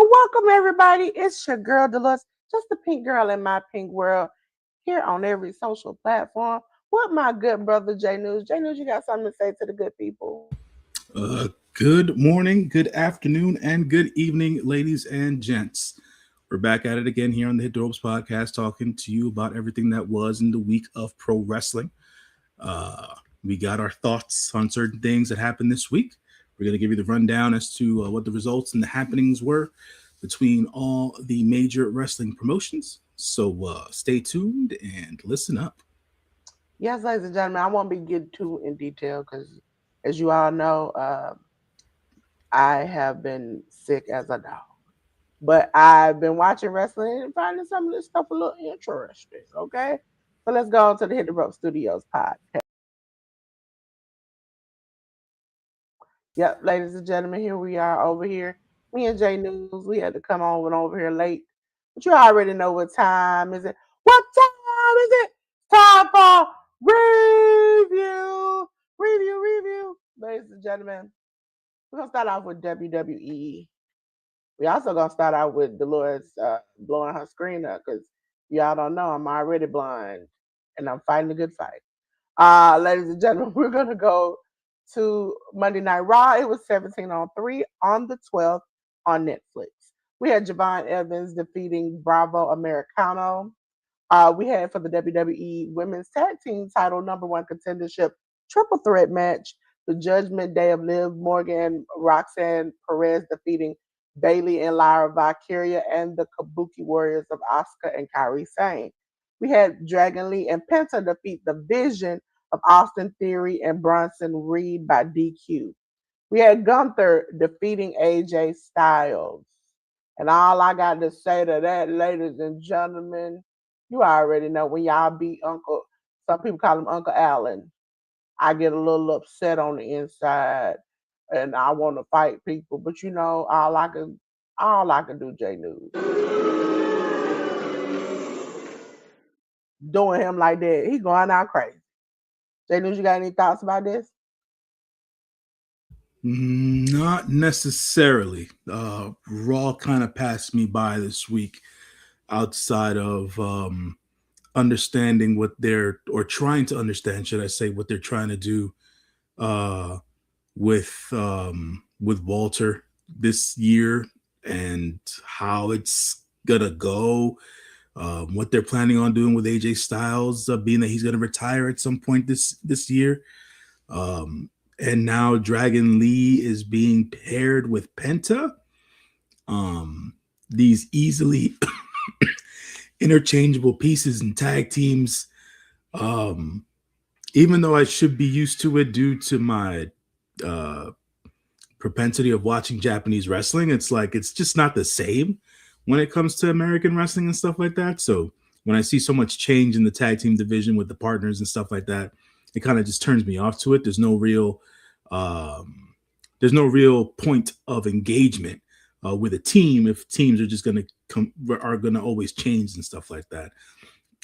Welcome, everybody. It's your girl, Delores, just the pink girl in my pink world, here on every social platform with my good brother, J News. J News, you got something to say to the good people? Good morning, good afternoon, and good evening, ladies and gents. We're back at it again here on the Hit the Ropes podcast, talking to you about everything that was in the week of pro wrestling. We got our thoughts on certain things that happened this week. We're going to give you the rundown as to what the results and the happenings were between all the major wrestling promotions. So stay tuned and listen up. Yes, ladies and gentlemen, I won't be getting too in detail because, as you all know, I have been sick as a dog. But I've been watching wrestling and finding some of this stuff a little interesting, okay? So let's go on to the Hit the Rope Studios podcast. Yep, ladies and gentlemen, here we are over here. Me and J News, we had to come on over here late. But you already know what time is it. What time is it? Time for review. Review. Ladies and gentlemen, we're going to start off with WWE. We also going to start out with Dolores blowing her screen up because y'all don't know I'm already blind and I'm fighting a good fight. Ladies and gentlemen, we're going to go to Monday Night Raw. It was 17-3 on the 12th on Netflix. We had Javon Evans defeating Bravo Americano. We had for the WWE Women's Tag Team title #1 contendership triple threat match, the Judgment Day of Liv Morgan and Roxanne Perez defeating Bayley and Lyra Valkyria, and the Kabuki Warriors of Asuka and Kairi Sane. We had Dragon Lee and Penta defeat the Vision of Austin Theory and Bronson Reed by DQ. We had Gunther defeating AJ Styles. And all I got to say to that, ladies and gentlemen, you already know when y'all beat Uncle, some people call him Uncle Allen, I get a little upset on the inside and I want to fight people. But you know, all I can do, J News. Doing him like that, he going out crazy. J News, you got any thoughts about this? Not necessarily. Raw kind of passed me by this week outside of understanding what they're, or trying to understand, should I say, what they're trying to do with Walter this year and how it's gonna go. What they're planning on doing with AJ Styles, being that he's going to retire at some point this year. And now Dragon Lee is being paired with Penta. These easily interchangeable pieces and tag teams. Even though I should be used to it due to my propensity of watching Japanese wrestling, it's like it's just not the same when it comes to American wrestling and stuff like that. So when I see so much change in the tag team division with the partners and stuff like that, it kind of just turns me off to it. There's no real point of engagement with a team if teams are just going to always change and stuff like that.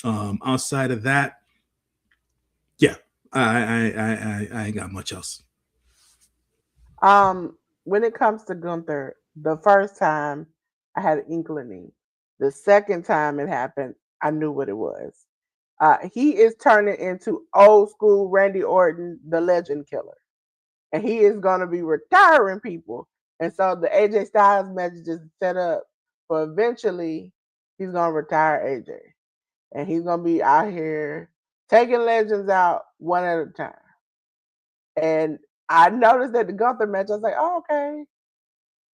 Outside of that, yeah, I ain't got much else. When it comes to Gunther, the first time I had an inkling. The second time it happened, I knew what it was. He is turning into old school Randy Orton, the legend killer. And he is going to be retiring people. And so the AJ Styles match is just set up for eventually he's going to retire AJ. And he's going to be out here taking legends out one at a time. And I noticed that the Gunther match, I was like, oh, okay.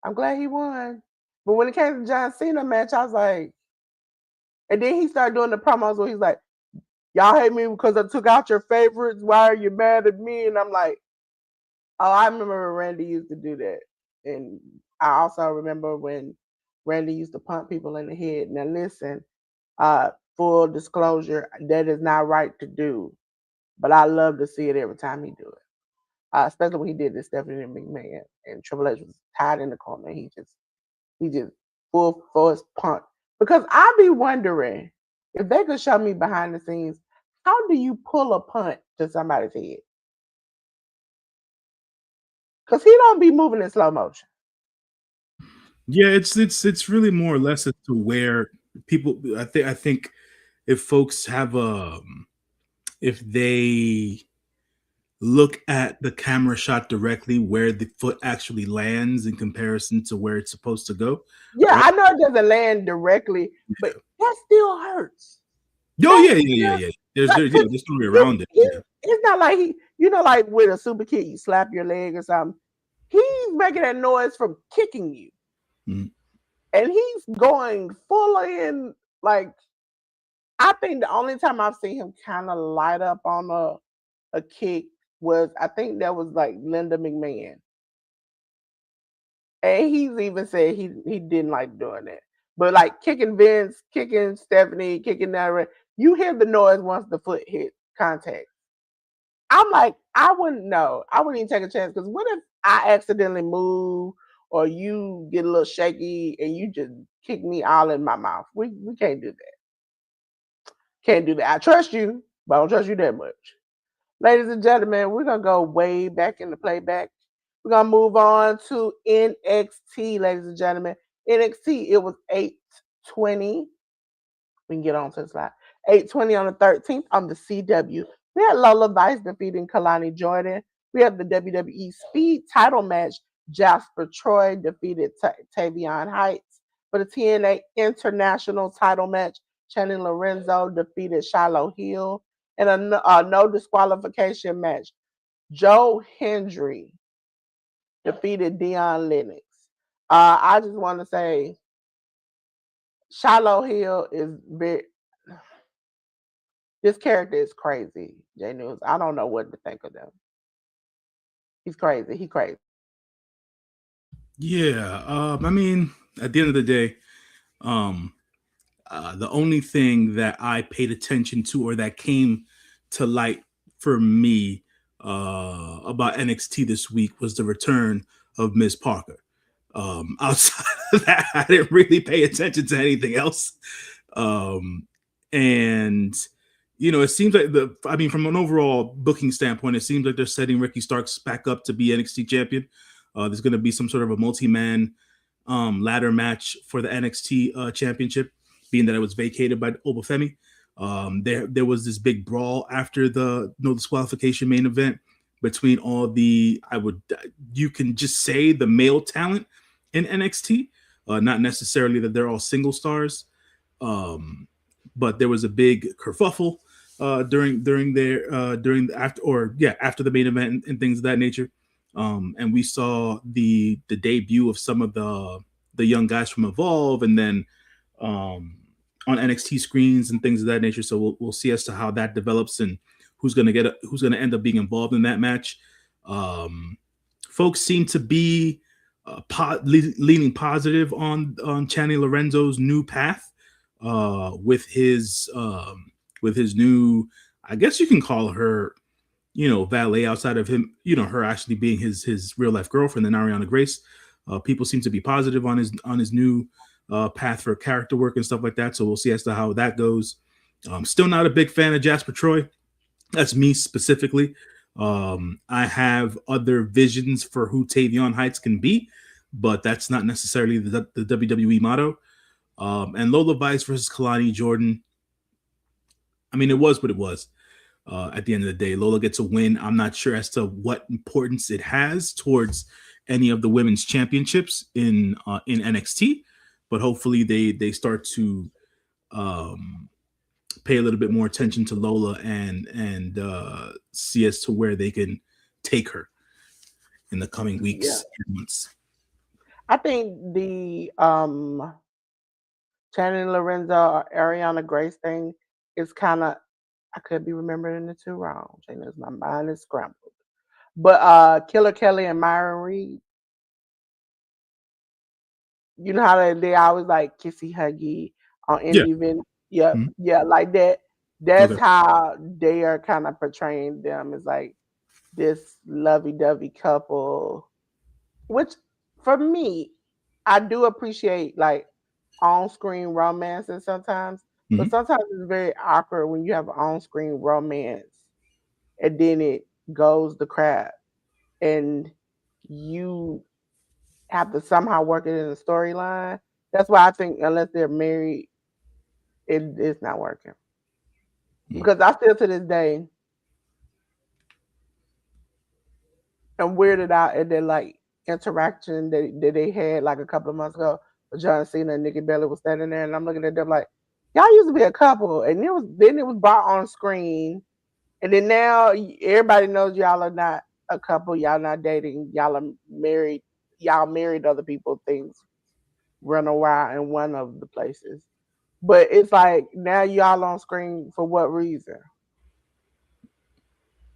I'm glad he won. But when it came to the John Cena match, I was like, and then he started doing the promos where he's like, y'all hate me because I took out your favorites. Why are you mad at me? And I'm like, oh, I remember when Randy used to do that. And I also remember when Randy used to punch people in the head. Now listen, full disclosure, that is not right to do, but I love to see it every time he do it. Especially when he did this Stephanie McMahon and Triple H was tied in the corner. He just full force punch. Because I be wondering if they could show me behind the scenes, how do you pull a punch to somebody's head? Because he don't be moving in slow motion. Yeah, it's really more or less as to where people. I think if folks have if they look at the camera shot directly where the foot actually lands in comparison to where it's supposed to go, Yeah, right? I know it doesn't land directly, but that still hurts. Oh That yeah, yeah, yeah, still yeah. There's like there, yeah, 'cause there's no way around it. Yeah. it's not like like with a super kick, you slap your leg or something. He's making that noise from kicking you. Mhm. And he's going full in. Like, I think the only time I've seen him kind of light up on a kick was, I think that was like Linda McMahon. And he's even said he didn't like doing it. But like kicking Vince, kicking Stephanie, kicking that, you hear the noise once the foot hit contact. I'm like, I wouldn't know. I wouldn't even take a chance, because what if I accidentally move or you get a little shaky and you just kick me all in my mouth? We can't do that. Can't do that. I trust you, but I don't trust you that much. Ladies and gentlemen, we're gonna go way back in the playback. We're gonna move on to NXT, ladies and gentlemen. NXT, it was 8:20. We can get on to the slide. 8:20 on the 13th on the CW. We had Lola Vice defeating Kalani Jordan. We have the WWE Speed title match. Jasper Troy defeated Tavion Heights. For the TNA International title match, Channing Lorenzo defeated Shiloh Hill. And a no disqualification match. Joe Hendry defeated Dion Lennox. I just want to say Shiloh Hill is very, this character is crazy, J News. I don't know what to think of them. He's crazy. He crazy. Yeah. I mean, at the end of the day, um, the only thing that I paid attention to or that came to light for me about NXT this week was the return of Ms. Parker. Outside of that, I didn't really pay attention to anything else. Um, and it seems like I mean, from an overall booking standpoint, it seems like they're setting Ricky Starks back up to be NXT champion. There's going to be some sort of a multi-man ladder match for the NXT championship, being that it was vacated by Obafemi. There was this big brawl after the no disqualification main event between all the you can just say the male talent in NXT, not necessarily that they're all single stars, but there was a big kerfuffle after the main event and things of that nature. And we saw the debut of some of the young guys from Evolve, and then on NXT screens and things of that nature. So we'll see as to how that develops and who's going to end up being involved in that match. Folks seem to be leaning positive on Channing Lorenzo's new path with his new, I guess you can call her, valet, outside of him, her actually being his real life girlfriend, and Ariana Grace. People seem to be positive on his new path for character work and stuff like that. So we'll see as to how that goes. Still not a big fan of Jasper Troy. That's me specifically. I have other visions for who Tavion Heights can be, but that's not necessarily the WWE motto. And Lola Vice versus Kalani Jordan. I mean, it was what it was. At the end of the day, Lola gets a win. I'm not sure as to what importance it has towards any of the women's championships in NXT, but hopefully they start to pay a little bit more attention to Lola and see as to where they can take her in the coming Yeah. weeks and months. I think the Channing Lorenzo or Ariana Grace thing is kind of, I could be remembering the two wrong. My mind is scrambled. But Killer Kelly and Myron Reed, you know how they always like kissy huggy on Yeah. indie event. Yeah, Mhm. yeah, like that. That's Okay. how they are kind of portraying them as like this lovey-dovey couple. Which for me, I do appreciate like on-screen romances sometimes, but Mhm. sometimes it's very awkward when you have on-screen romance and then it goes the crap and you have to somehow work it in the storyline. That's why I think unless they're married, it's not working. Mhm. Because I still to this day am weirded out at that like interaction that they had like a couple of months ago. With John Cena and Nikki Bella was standing there, and I'm looking at them like, y'all used to be a couple, and it was brought on screen, and then now everybody knows y'all are not a couple. Y'all not dating. Y'all are married. Y'all married other people. Things run a while in one of the places. But it's like now y'all on screen for what reason?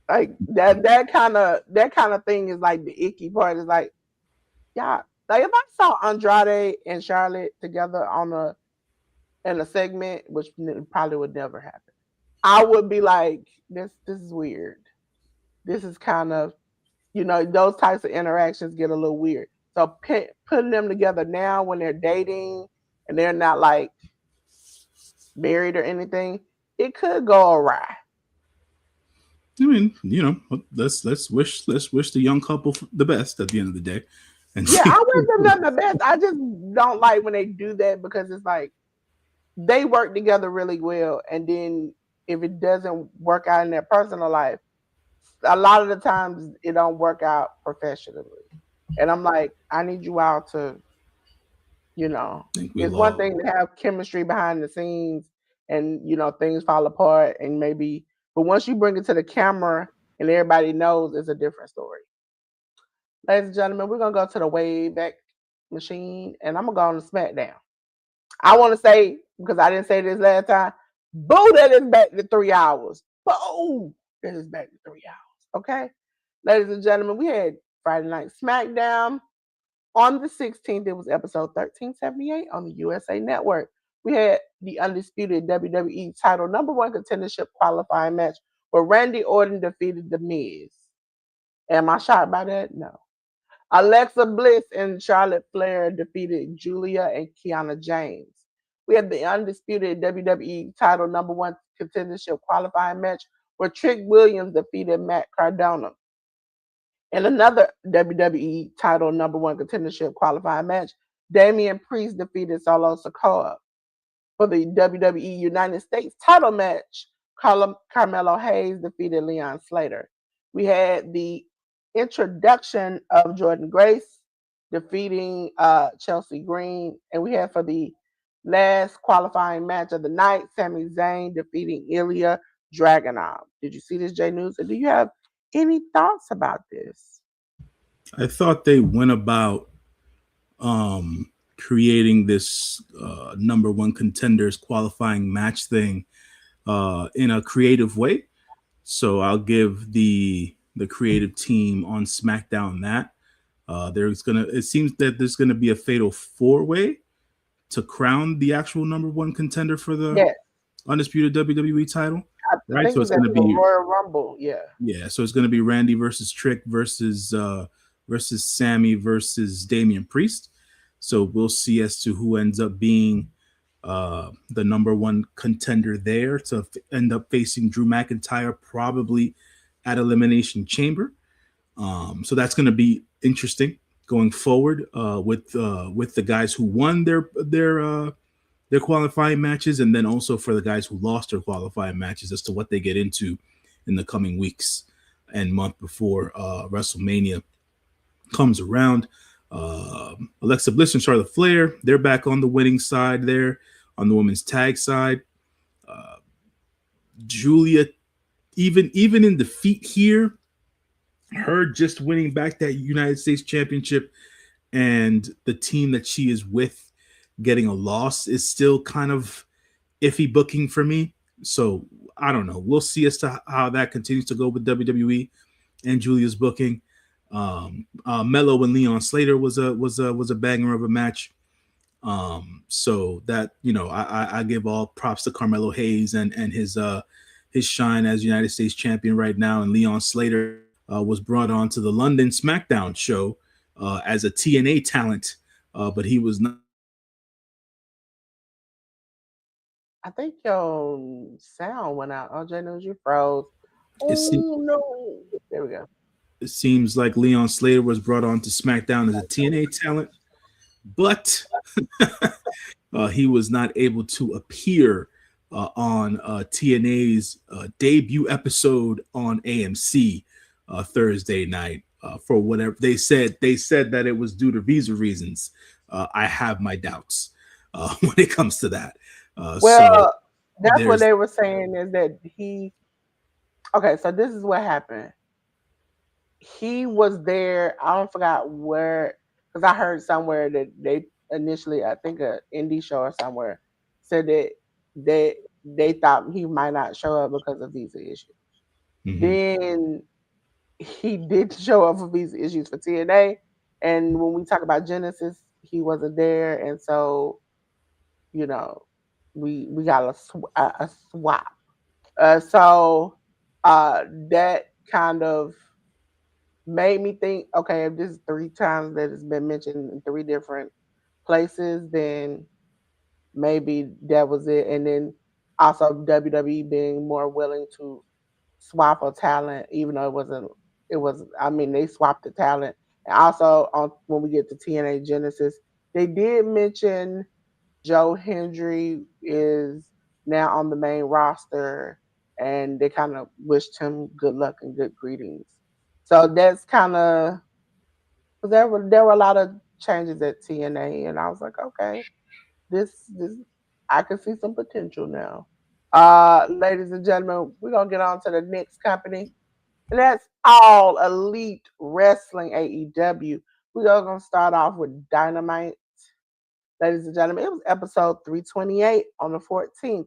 Like that kind of thing is like the icky part. Is like y'all like if I saw Andrade and Charlotte together on a in a segment, which probably would never happen, I would be like, this is weird. This is kind of those types of interactions get a little weird. So putting them together now when they're dating and they're not like married or anything, it could go awry. I mean, let's wish the young couple the best at the end of the day, and Yeah, see. I wish them the best. I just don't like when they do that because it's like they work together really well, and then if it doesn't work out in their personal life, a lot of the times it don't work out professionally. And I'm like, I need you all to, you know, I think we it's one lost. thing to have chemistry behind the scenes and things fall apart and maybe, but once you bring it to the camera and everybody knows, it's a different story. Ladies and gentlemen, we're gonna go to the way back machine and I'm gonna go on to SmackDown. I want to say, because I didn't say this last time, boo, that is back to 3 hours. Boo, that is back to 3 hours. Okay? Ladies and gentlemen, we had Friday Night SmackDown. On the 16th, it was episode 1378 on the USA Network. We had the undisputed WWE title number one contendership qualifying match where Randy Orton defeated The Miz. Am I shocked by that? No. Alexa Bliss and Charlotte Flair defeated Julia and Kiana James. We had the undisputed WWE title number one contendership qualifying match where Trick Williams defeated Matt Cardona. In another WWE title number one contendership qualifying match, Damian Priest defeated Solo Sikoa. For the WWE United States title match, Carmelo Hayes defeated Leon Slater. We had the introduction of Jordan Grace defeating Chelsea Green. And we had for the last qualifying match of the night, Sami Zayn defeating Ilya Dragunov. Did you see this, Jay News? Or do you have any thoughts about this? I thought they went about creating this number one contenders qualifying match thing in a creative way. So I'll give the creative team on SmackDown that. It seems that there's gonna be a fatal four way to crown the actual number one contender for the Yes, undisputed WWE title, I right? think So it's it's at gonna the be Royal Rumble. Yeah. yeah, so it's gonna be Randy versus Trick versus Sammy versus Damian Priest. So we'll see as to who ends up being the number one contender there to end up facing Drew McIntyre probably at Elimination Chamber. So that's going to be interesting going forward with the guys who won their qualifying matches, and then also for the guys who lost their qualifying matches as to what they get into in the coming weeks and month before WrestleMania comes around. Alexa Bliss and Charlotte Flair, they're back on the winning side there on the women's tag side. Uh, Julia, even in defeat here, her just winning back that United States Championship and the team that she is with getting a loss is still kind of iffy booking for me. So I don't know. We'll see as to how that continues to go with WWE and Julia's booking. Mello and Leon Slater was a banger of a match. So that, I give all props to Carmelo Hayes and his shine as United States champion right now. And Leon Slater was brought on to the London SmackDown show as a TNA talent, but he was not. I think your sound went out. Oh, Jay News, you froze. It, se- Oh no. There we go. it seems like Leon Slater was brought on to SmackDown as a TNA talent, but he was not able to appear on TNA's debut episode on AMC Thursday night for whatever they said. They said that it was due to visa reasons. I have my doubts when it comes to that. So Well, that's what there's they were saying is that he. Okay, so this is what happened. He was there. I don't forgot where, because I heard somewhere that they initially, I think a indie show or somewhere, said that they thought he might not show up because of visa issues. mhm. Then he did show up for visa issues for TNA, and when we talk about Genesis, he wasn't there, and so you know we got a swap. So that kind of made me think, okay, if this is three times that it's been mentioned in three different places, then maybe that was it. And then also WWE being more willing to swap a talent, even though it wasn't. It was. I mean, they swapped the talent. And also, on when we get to TNA Genesis, they did mention Joe Hendry is now on the main roster, and they kind of wished him good luck and good greetings. So that's kind of, there were a lot of changes at TNA, and I was like, okay, this I can see some potential now. Ladies and gentlemen, we're gonna get on to the next company, and that's All Elite Wrestling AEW. We're gonna start off with Dynamite. Ladies and gentlemen, it was episode 328 on the 14th.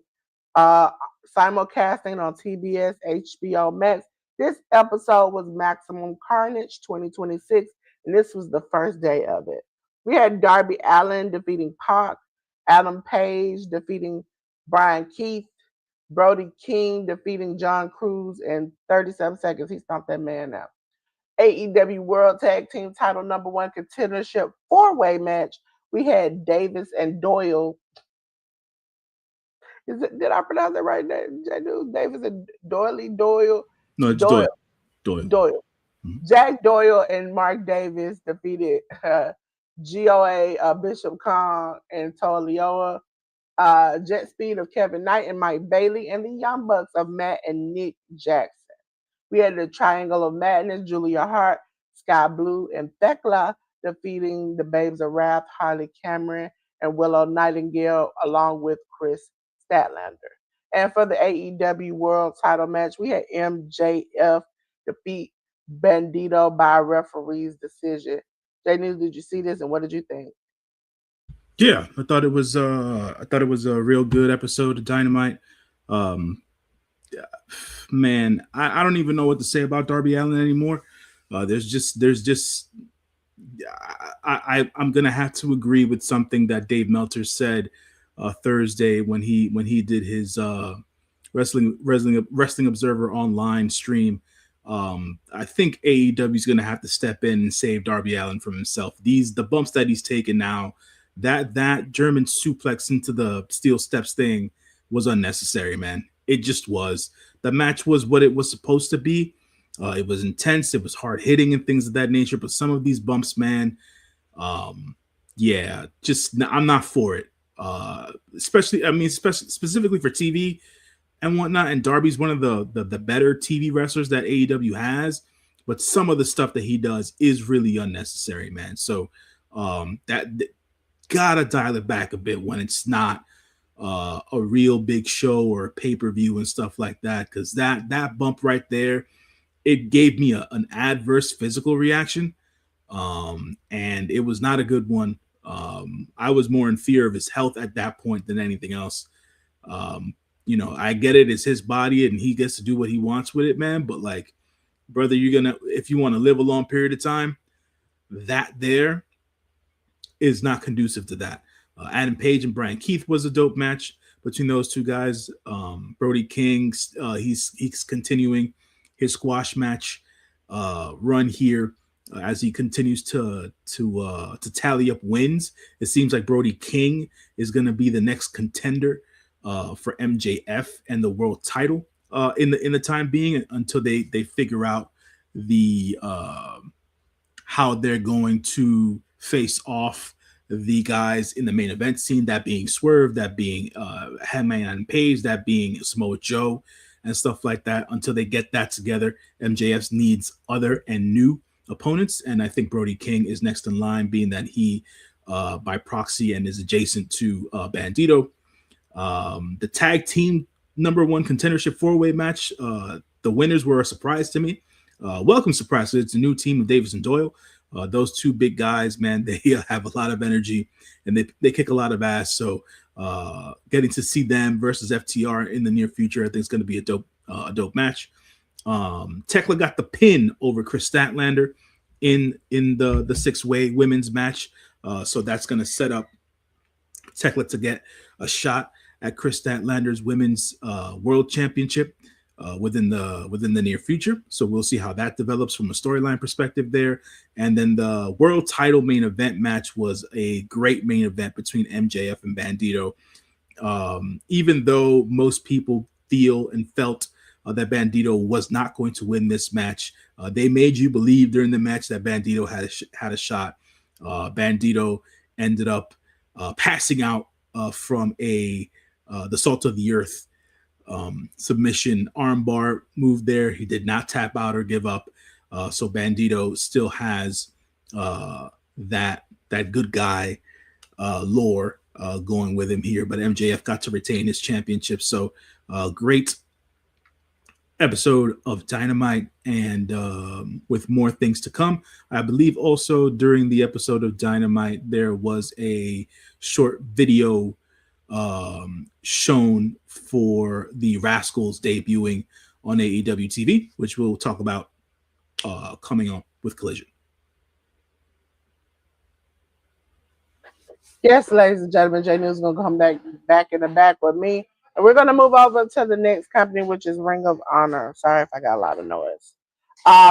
Uh, Simulcasting on TBS, HBO Max. This episode was Maximum Carnage 2026, and this was the first day of it. We had Darby Allin defeating Pac, Adam Page defeating Brian Keith, Brody King defeating John Cruz in 37 seconds. He stomped that man out. AEW World Tag Team Title number one contendership four-way match. We had Davis and Doyle. Did I pronounce that right? Davis and No, it's Doyle, Doyle. Doyle. Mhm. Jack Doyle and Mark Davis defeated GOA, Bishop Kong and Tolioa. Jet Speed of Kevin Knight and Mike Bailey, and the Young Bucks of Matt and Nick Jackson. We had the Triangle of Madness, Julia Hart, Sky Blue, and Thekla defeating the Babes of Wrath, Harley Cameron, and Willow Nightingale, along with Chris Statlander. And for the AEW World title match, we had MJF defeat Bandito by referee's decision. Jay News, did you see this, and what did you think? Yeah, I thought it was a real good episode of Dynamite. Um, Man, I don't even know what to say about Darby Allin anymore. There's just I'm gonna have to agree with something that Dave Meltzer said Thursday when he did his Wrestling Observer online stream. I think AEW is gonna have to step in and save Darby Allin from himself. The bumps that he's taken now, that German suplex into the steel steps thing was unnecessary, man. It just was. The match was what it was supposed to be. It was intense. It was hard hitting and things of that nature. But some of these bumps, man, yeah, just I'm not for it. Especially specifically for TV and whatnot. And Darby's one of the better TV wrestlers that AEW has. But some of the stuff that he does is really unnecessary, man. So that gotta dial it back a bit when it's not a real big show or a pay-per-view and stuff like that, because that bump right there, it gave me an adverse physical reaction, and it was not a good one. I was more in fear of his health at that point than anything else. I get it, it's his body and he gets to do what he wants with it, man, but like, brother, if you want to live a long period of time, that there is not conducive to that. Adam Page and Brian Keith was a dope match between those two guys. Brody King, he's continuing his squash match run here as he continues to tally up wins. It seems like Brody King is going to be the next contender for MJF and the world title in the time being until they figure out the how they're going to face off the guys in the main event scene, that being Swerve, that being Hangman Page, that being Samoa Joe, and stuff like that. Until they get that together, MJF needs other and new opponents, and I think Brody King is next in line, being that he, by proxy, and is adjacent to Bandito. The tag team #1 contendership 4-way match, the winners were a surprise to me. Welcome surprise. It's a new team of Davis and Doyle. Those two big guys, man, they have a lot of energy and they kick a lot of ass. So getting to see them versus FTR in the near future, I think it's going to be a dope match. Tekla got the pin over Chris Statlander in the 6-way women's match. So that's going to set up Tekla to get a shot at Chris Statlander's women's world championship within the near future. So we'll see how that develops from a storyline perspective there. And then the world title main event match was a great main event between MJF and Bandito. Even though most people feel and felt that Bandito was not going to win this match, they made you believe during the match that Bandito had a shot. Bandito ended up passing out from the Salt of the Earth submission armbar move there. He did not tap out or give up. So Bandito still has that good guy lore going with him here, but MJF got to retain his championship. So great episode of Dynamite, and with more things to come. I believe also during the episode of Dynamite there was a short video shown for the Rascals debuting on AEW TV, which we'll talk about coming up with Collision. Yes, ladies and gentlemen, J News is going to come back in the back with me. And we're going to move over to the next company, which is Ring of Honor. Sorry if I got a lot of noise.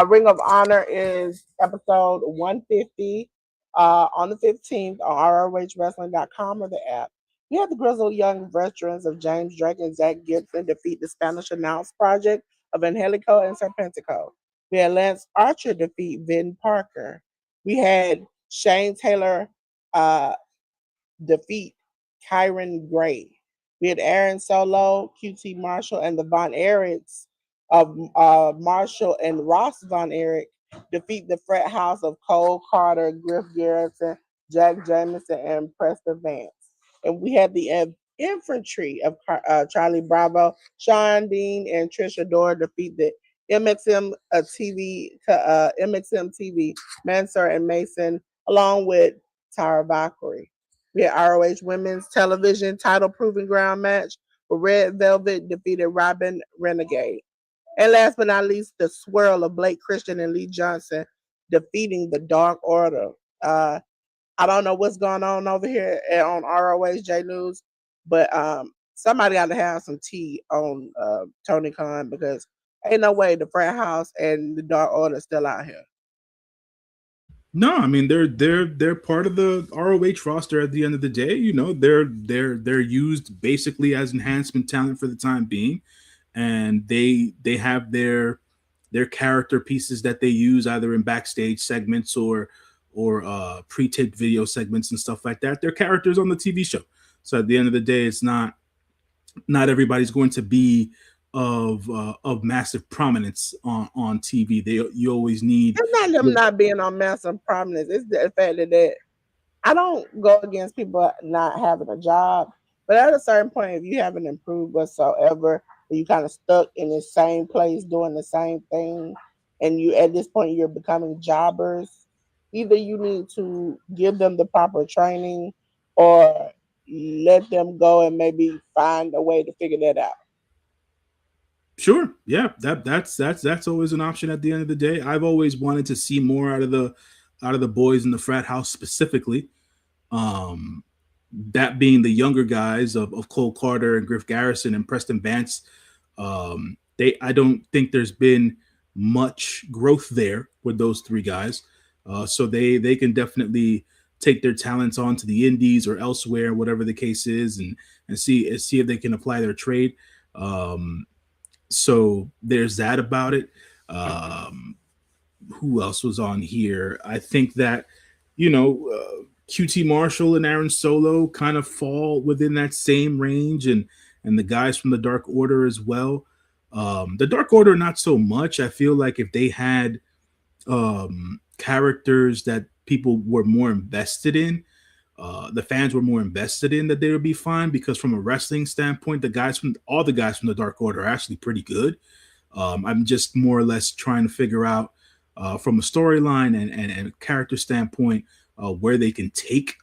Ring of Honor is episode 150 on the 15th on ROHWrestling.com or the app. We had the grizzled young veterans of James Drake and Zach Gibson defeat the Spanish Announce Project of Angelico and Serpentico. We had Lance Archer defeat Vin Parker. We had Shane Taylor defeat Kyron Gray. We had Aaron Solo, QT Marshall, and the Von Erichs of Marshall and Ross Von Erich defeat the frat house of Cole Carter, Griff Garrison, Jack Jameson, and Preston Vance. And we had the infantry of Charlie Bravo, Sean Dean, and Trisha Dora defeat the MXM TV, Mansour and Mason, along with Tara Valkyrie. We had ROH Women's Television title proving ground match where Red Velvet defeated Robin Renegade. And last but not least, the swirl of Blake Christian and Lee Johnson defeating the Dark Order. I don't know what's going on over here on ROH J News, but somebody ought to have some tea on Tony Khan, because ain't no way the frat house and the Dark Order still out here. No, I mean they're part of the ROH roster at the end of the day. You know, they're used basically as enhancement talent for the time being, and they have their character pieces that they use either in backstage segments or pre-taped video segments and stuff like that. They're characters on the TV show. So at the end of the day, it's not everybody's going to be of massive prominence on TV. You always need. It's not them not being on massive prominence. It's the fact that I don't go against people not having a job, but at a certain point, if you haven't improved whatsoever, you kind of stuck in the same place doing the same thing, and you at this point you're becoming jobbers. Either you need to give them the proper training, or let them go and maybe find a way to figure that out. Sure. Yeah. That's always an option at the end of the day. I've always wanted to see more out of the boys in the frat house specifically. that being the younger guys of Cole Carter and Griff Garrison and Preston Vance. I don't think there's been much growth there with those three guys. So they can definitely take their talents on to the indies or elsewhere, whatever the case is, and see if they can apply their trade. Um, so there's that about it. Who else was on here? I think that QT Marshall and Aaron Solo kind of fall within that same range, and the guys from the Dark Order as well. The Dark Order, not so much. I feel like if they had characters that people were more invested in, the fans were more invested in, that they would be fine. Because from a wrestling standpoint, all the guys from the Dark Order are actually pretty good. I'm just more or less trying to figure out from a storyline and character standpoint where they can take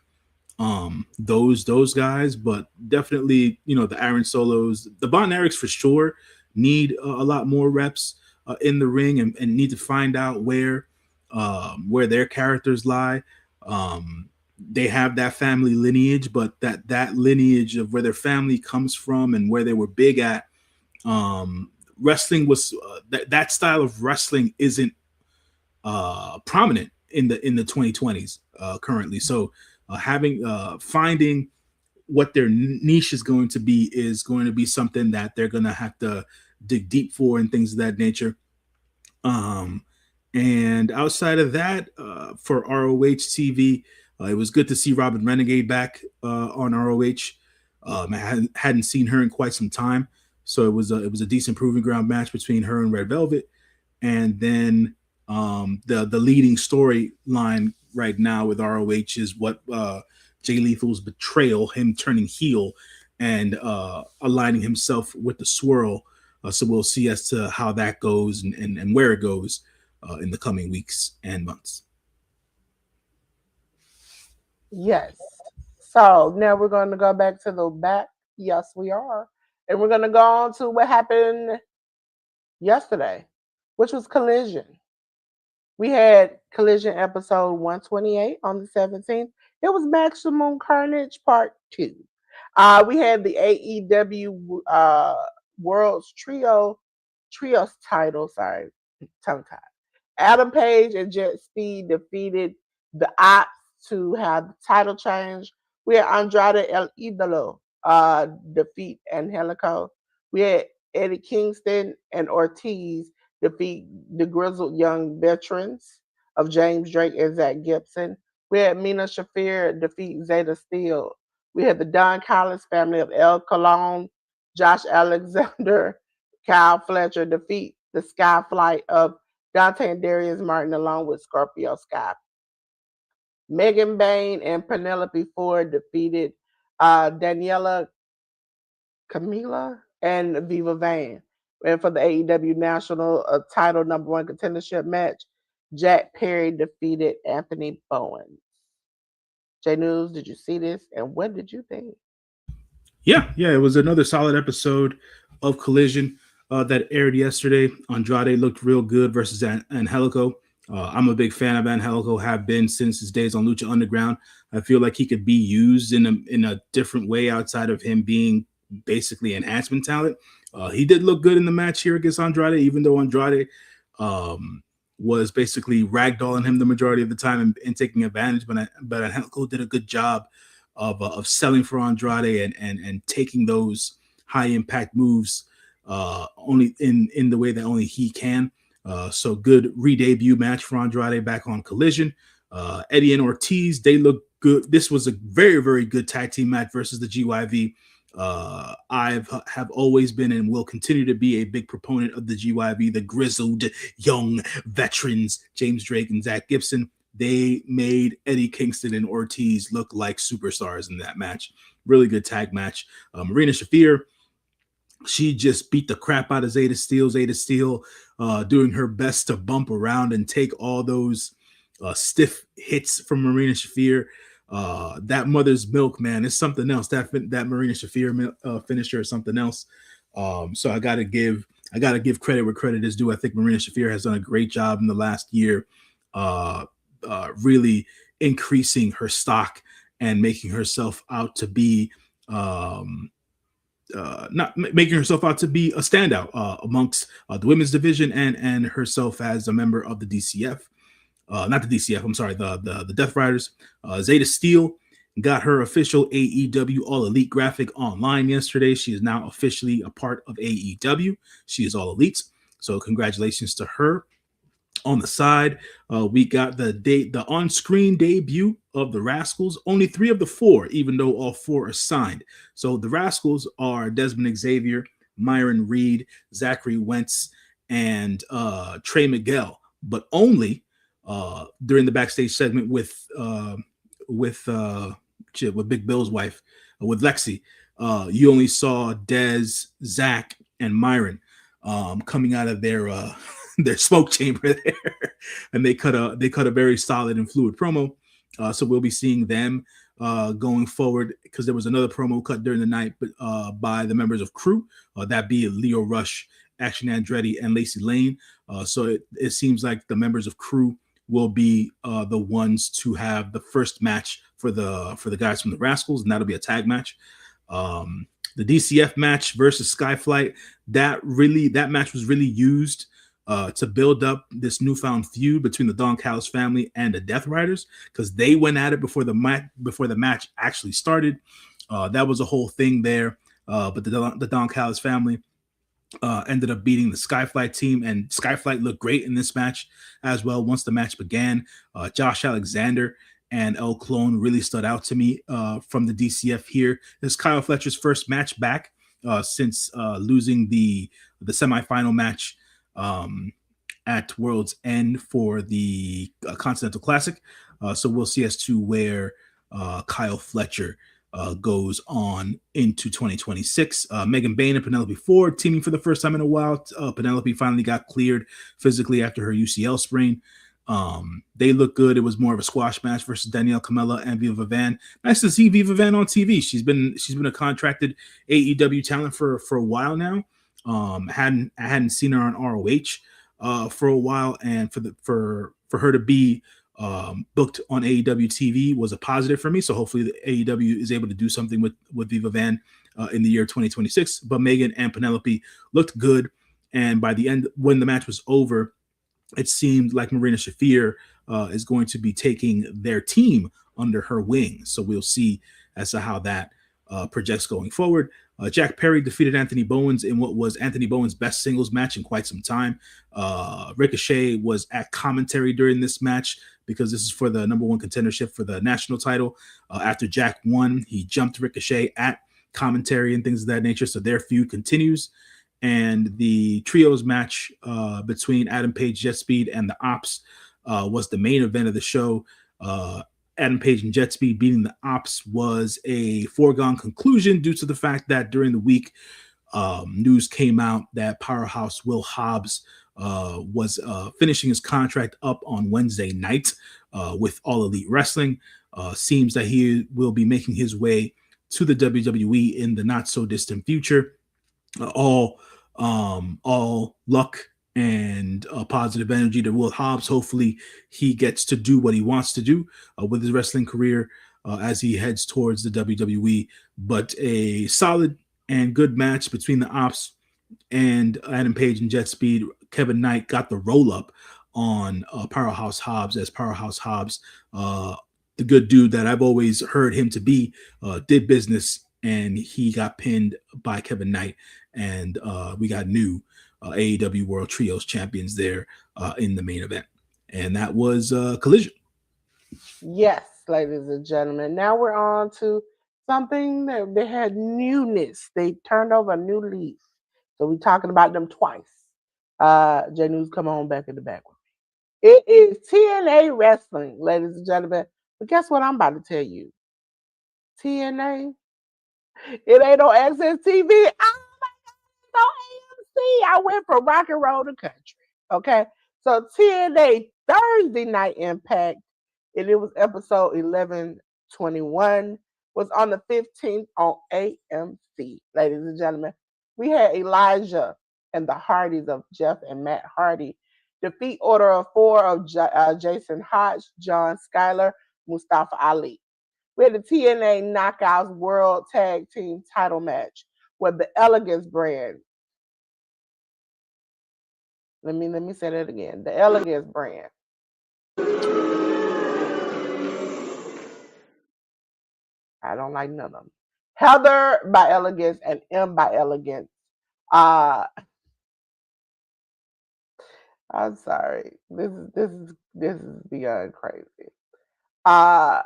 those guys. But definitely, the Aaron Solos, the Von Erichs for sure need a lot more reps in the ring, and need to find out where their characters lie. They have that family lineage, but that lineage of where their family comes from and where they were big at, wrestling was that style of wrestling isn't prominent in the 2020s currently. So finding what their niche is going to be something that they're going to have to dig deep for, and things of that nature. And outside of that, for ROH TV, it was good to see Robin Renegade back on ROH. I hadn't seen her in quite some time, so it was a decent proving ground match between her and Red Velvet. And then the leading storyline right now with ROH is what Jay Lethal's betrayal, him turning heel and aligning himself with the Swirl. So we'll see as to how that goes and where it goes in the coming weeks and months. Yes. So now we're going to go back to the back. Yes, we are. And we're going to go on to what happened yesterday, which was Collision. We had Collision episode 128 on the 17th. It was Maximum Carnage Part 2. We had the AEW World's Trios title, sorry, tongue tied. Adam Page and Jet Speed defeated the Ops to have the title change. We had Andrade El Idolo defeat Angelico. We had Eddie Kingston and Ortiz defeat the grizzled young veterans of James Drake and Zach Gibson. We had Mina Shafir defeat Zeta Steele. We had the Don Collins family of El Colon, Josh Alexander, Kyle Fletcher defeat the Sky Flight of Dante and Darius Martin along with Scorpio Sky. Megan Bain and Penelope Ford defeated Daniela Camila and Viva Van. And for the AEW National title #1 contendership match, Jack Perry defeated Anthony Bowen. J News, did you see this? And what did you think? Yeah, it was another solid episode of Collision that aired yesterday. Andrade looked real good versus Angelico. I'm a big fan of Angelico, have been since his days on Lucha Underground. I feel like he could be used in a different way outside of him being basically enhancement talent. He did look good in the match here against Andrade, even though Andrade was basically ragdolling him the majority of the time and taking advantage. But Angelico did a good job of selling for Andrade and taking those high impact moves only in the way that only he can. So good re-debut match for Andrade back on Collision. Eddie and Ortiz, they look good. This was a very, very good tag team match versus the GYV. I have always been and will continue to be a big proponent of the GYV, the grizzled young veterans, James Drake and Zach Gibson. They made Eddie Kingston and Ortiz look like superstars in that match. Really good tag match. Marina Shafir, she just beat the crap out of Zeta Steele. Zeta Steele doing her best to bump around and take all those stiff hits from Marina Shafir. That mother's milk, man, is something else. That Marina Shafir finisher is something else. So I gotta give credit where credit is due. I think Marina Shafir has done a great job in the last year, really increasing her stock and making herself out to be not making herself out to be a standout amongst the women's division and herself as a member of the DCF. Not the DCF, I'm sorry, the Death Riders. Zeta Steel got her official AEW All Elite graphic online yesterday. She is now officially a part of AEW. She is All Elite. So congratulations to her. On the side, we got the on-screen debut of the Rascals. Only 3 of the 4, even though all 4 are signed. So the Rascals are Desmond Xavier, Myron Reed, Zachary Wentz, and Trey Miguel. But only during the backstage segment with Big Bill's wife, with Lexi, you only saw Dez, Zach, and Myron coming out of their smoke chamber there, and they cut a very solid and fluid promo. So we'll be seeing them going forward, because there was another promo cut during the night, but by the members of Crew, that be Leo Rush, Action Andretti, and Lacey Lane. So it seems like the members of Crew will be the ones to have the first match for the guys from the Rascals, and that'll be a tag match. The DCF match versus Skyflight, that match was really used to build up this newfound feud between the Don Callis family and the Death Riders, because they went at it before the match actually started. That was a whole thing there, but the Don Callis family ended up beating the Skyflight team, and Skyflight looked great in this match as well. Once the match began, Josh Alexander and El Clone really stood out to me from the DCF here. This is Kyle Fletcher's first match back since losing the semifinal match at World's End for the Continental Classic. So we'll see as to where Kyle Fletcher goes on into 2026. Megan Bain and Penelope Ford teaming for the first time in a while. Penelope finally got cleared physically after her UCL sprain. They look good. It was more of a squash match versus Danielle Camella and Viva Van. Nice to see Viva Van on TV. She's been a contracted AEW talent for a while now. I hadn't seen her on ROH for a while, and for her to be booked on AEW TV was a positive for me. So hopefully the AEW is able to do something with Viva Van in the year 2026. But Megan and Penelope looked good, and by the end, when the match was over, it seemed like Marina Shafir is going to be taking their team under her wing. So we'll see as to how that projects going forward. Jack Perry defeated Anthony Bowens in what was Anthony Bowens' best singles match in quite some time. Ricochet was at commentary during this match because this is for the number 1 contendership for the national title. After Jack won, he jumped Ricochet at commentary and things of that nature. So their feud continues. And the trios match between Adam Page, Jet Speed, and the Ops was the main event of the show. Adam Page and Jet Speed beating the Ops was a foregone conclusion due to the fact that during the week, news came out that Powerhouse Will Hobbs was finishing his contract up on Wednesday night with All Elite Wrestling. Seems that he will be making his way to the WWE in the not so distant future. All luck and positive energy to Will Hobbs. Hopefully he gets to do what he wants to do with his wrestling career as he heads towards the WWE. But a solid and good match between the Ops and Adam Page and Jet Speed. Kevin Knight got the roll up on Powerhouse Hobbs, as Powerhouse Hobbs, the good dude that I've always heard him to be, did business, and he got pinned by Kevin Knight. And we got new AEW World Trios champions there in the main event. And that was Collision. Yes, ladies and gentlemen. Now we're on to something that they had newness. They turned over a new leaf. So we're talking about them twice. J News, come on back in the back with me. It is TNA Wrestling, ladies and gentlemen. But guess what I'm about to tell you? TNA, it ain't no Access TV. Oh my God, no AMC. I went from rock and roll to country. Okay. So TNA Thursday Night Impact, and it was episode 1121, was on the 15th on AMC, ladies and gentlemen. We had Elijah and the Hardys of Jeff and Matt Hardy defeat Order of 4 of Jason Hodge, John Schuyler, Mustafa Ali. We had the TNA Knockouts World Tag Team Title match with the Elegance brand. Let me say that again. The Elegance brand. I don't like none of them. Heather by Elegance and M by Elegance. Uh I'm sorry. This is beyond crazy. Uh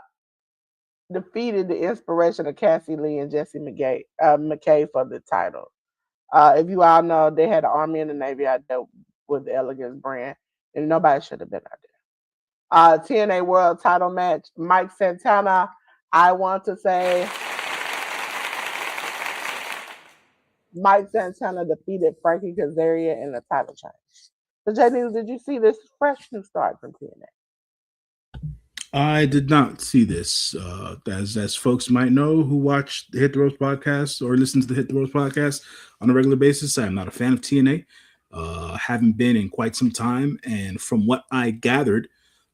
Defeated the inspiration of Cassie Lee and Jesse McKay for the title. If you all know, they had the Army and the Navy out there with the Elegance brand, and nobody should have been out there. TNA World Title match: Mike Santana. I want to say Mike Santana defeated Frankie Kazarian in the title change. So, JD, did you see this fresh new start from TNA? I did not see this. As folks might know who watch the Hit the Ropes podcast or listen to the Hit the Ropes podcast on a regular basis, I am not a fan of TNA. Haven't been in quite some time. And from what I gathered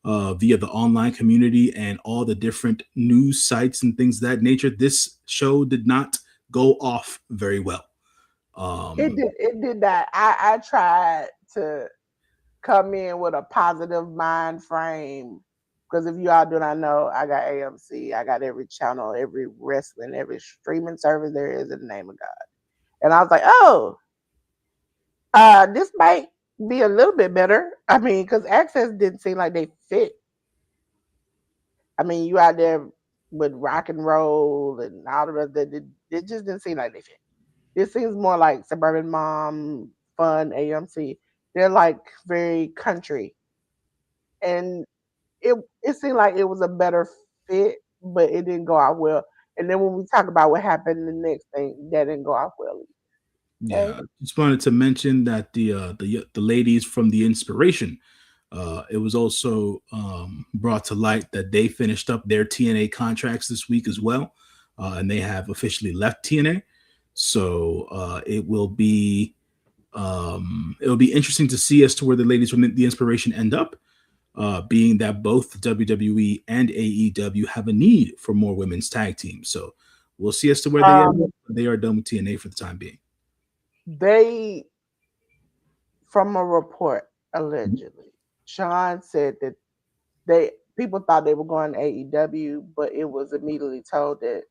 via the online community and all the different news sites and things of that nature, this show did not go off very well. It did that. I tried to come in with a positive mind frame. Because if you all do not know, I got AMC, I got every channel, every wrestling, every streaming service there is in the name of God. And I was like, oh, this might be a little bit better. I mean, because Access didn't seem like they fit. I mean, you out there with rock and roll and all the rest, it just didn't seem like they fit. This seems more like Suburban Mom, Fun, AMC. They're like very country. And it seemed like it was a better fit, but it didn't go out well. And then when we talk about what happened, the next thing that didn't go out well. Yeah, Okay. just wanted to mention that the ladies from the Inspiration, it was also brought to light that they finished up their TNA contracts this week as well, and they have officially left TNA. So it will be interesting to see as to where the ladies from the Inspiration end up. Being that both WWE and AEW have a need for more women's tag teams, so we'll see as to where they end up. They are done with TNA for the time being. They, from a report, allegedly, Sean said that people thought they were going to AEW, but it was immediately told that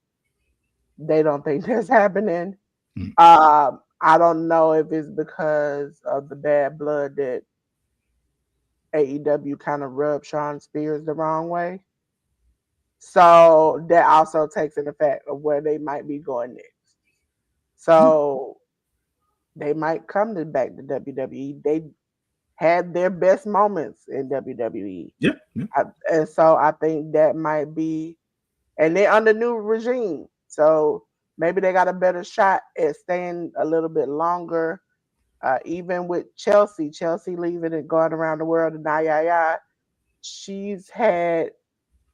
they don't think that's happening. Mm. I don't know if it's because of the bad blood that AEW kind of rubbed Sean Spears the wrong way. So that also takes in the fact of where they might be going next. So they might come back to WWE. They had their best moments in WWE. Yeah, yeah. And so I think that might be, and they're under new regime. So maybe they got a better shot at staying a little bit longer. Even with Chelsea leaving and going around the world and she's had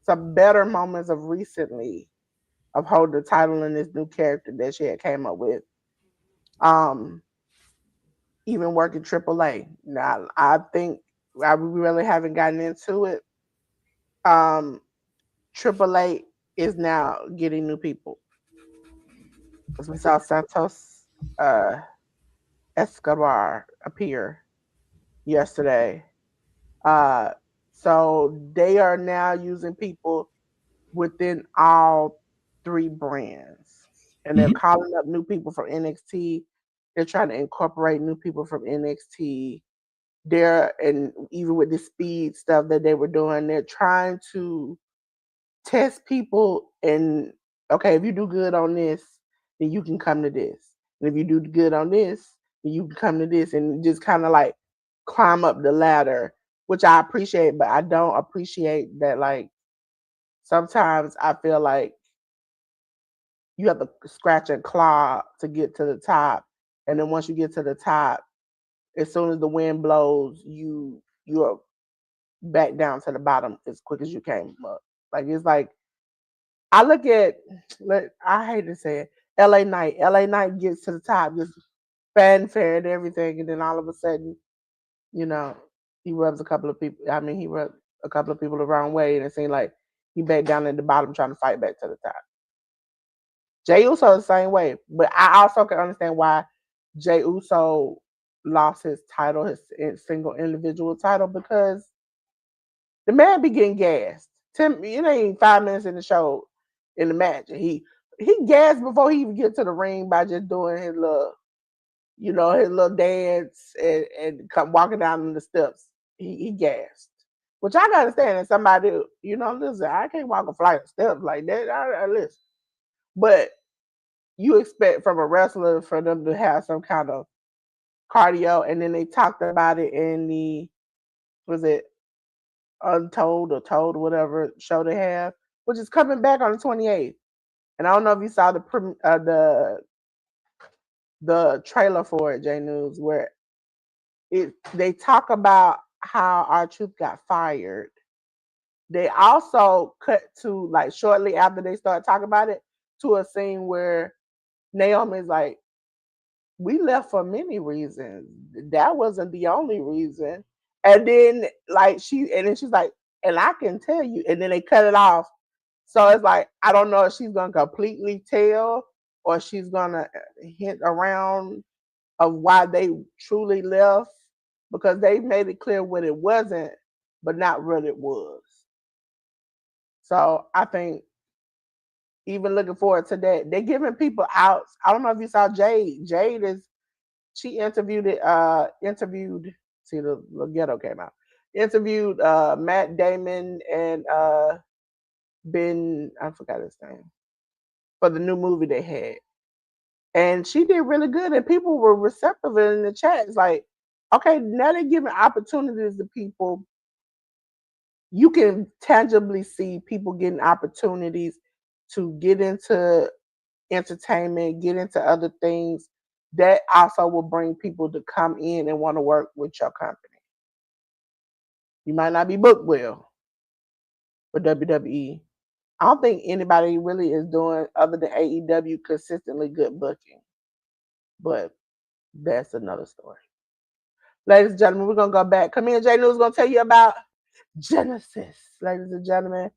some better moments of recently of holding the title in this new character that she had came up with. Even working AAA. Now I think we really haven't gotten into it. AAA is now getting new people. As we saw Santos Escobar appear yesterday. Uh, so they are now using people within all three brands, and they're calling up new people from NXT. They're trying to incorporate new people from NXT. And even with the speed stuff that they were doing, they're trying to test people. And okay, if you do good on this, then you can come to this. And if you do good on this, then you can come to this, and just kind of like climb up the ladder, which I appreciate, but I don't appreciate that. Like sometimes I feel like you have to scratch and claw to get to the top, and then once you get to the top, as soon as the wind blows, you're back down to the bottom as quick as you came up. Like it's like I look at, I hate to say it, LA Knight. LA Knight gets to the top, just fanfare and everything, and then all of a sudden, you know, he rubs a couple of people. I mean, he rubbed a couple of people the wrong way, and it seemed like he back down at the bottom trying to fight back to the top. Jey Uso the same way, but I also can understand why Jey Uso lost his title, his single individual title, because the man be getting gassed. It ain't 5 minutes in the show, in the match, and he gassed before he even get to the ring by just doing his little, his little dance and come walking down the steps. He gassed, which I can understand. And somebody, listen, I can't walk a flight of steps like that. I listen, but you expect from a wrestler for them to have some kind of cardio, and then they talked about it in the, was it Untold or Told, whatever show they have, which is coming back on the 28th. And I don't know if you saw the trailer for it, J News, where they talk about how R-Truth got fired. They also cut to, like, shortly after they start talking about it, to a scene where Naomi's like, we left for many reasons. That wasn't the only reason. And then she's like, and I can tell you, and then they cut it off. So it's like, I don't know if she's gonna completely tell or she's gonna hint around of why they truly left, because they made it clear what it wasn't, but not what it was. So I think, even looking forward to that, they're giving people outs. I don't know if you saw Jade. She interviewed, see, the ghetto came out. Interviewed Matt Damon and Ben, I forgot his name, for the new movie they had. And she did really good, and people were receptive in the chat. It's like, okay, now they're giving opportunities to people. You can tangibly see people getting opportunities to get into entertainment, get into other things. That also will bring people to come in and want to work with your company. You might not be booked well for WWE. I don't think anybody really is doing, other than AEW, consistently good booking. But that's another story. Ladies and gentlemen, we're going to go back. Come here, Jay News is going to tell you about Genesis. Ladies and gentlemen,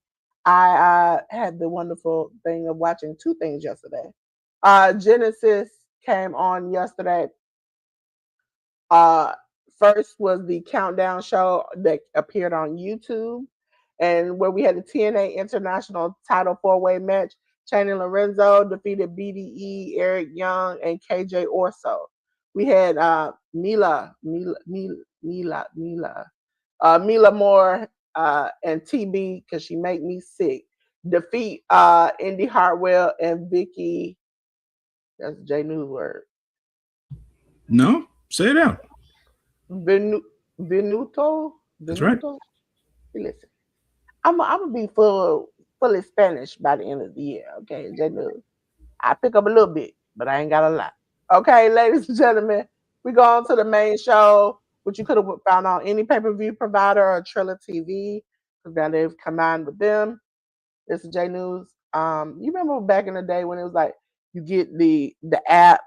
I had the wonderful thing of watching two things yesterday. Genesis came on yesterday. First was the countdown show that appeared on YouTube, and where we had the TNA International Title 4-way match. Channing Lorenzo defeated BDE, Eric Young, and KJ Orso. We had Mila Moore and TB, because she make me sick, defeat Indy Hartwell and Vicky. That's J News word. No, say it out. Venuto. That's right. Listen, I'm gonna be fully Spanish by the end of the year. Okay, J News. I pick up a little bit, but I ain't got a lot. Okay, ladies and gentlemen, we go on to the main show, which you could have found on any pay-per-view provider or Triller TV, because now they've combined with them. This is J News. You remember back in the day when it was like you get the app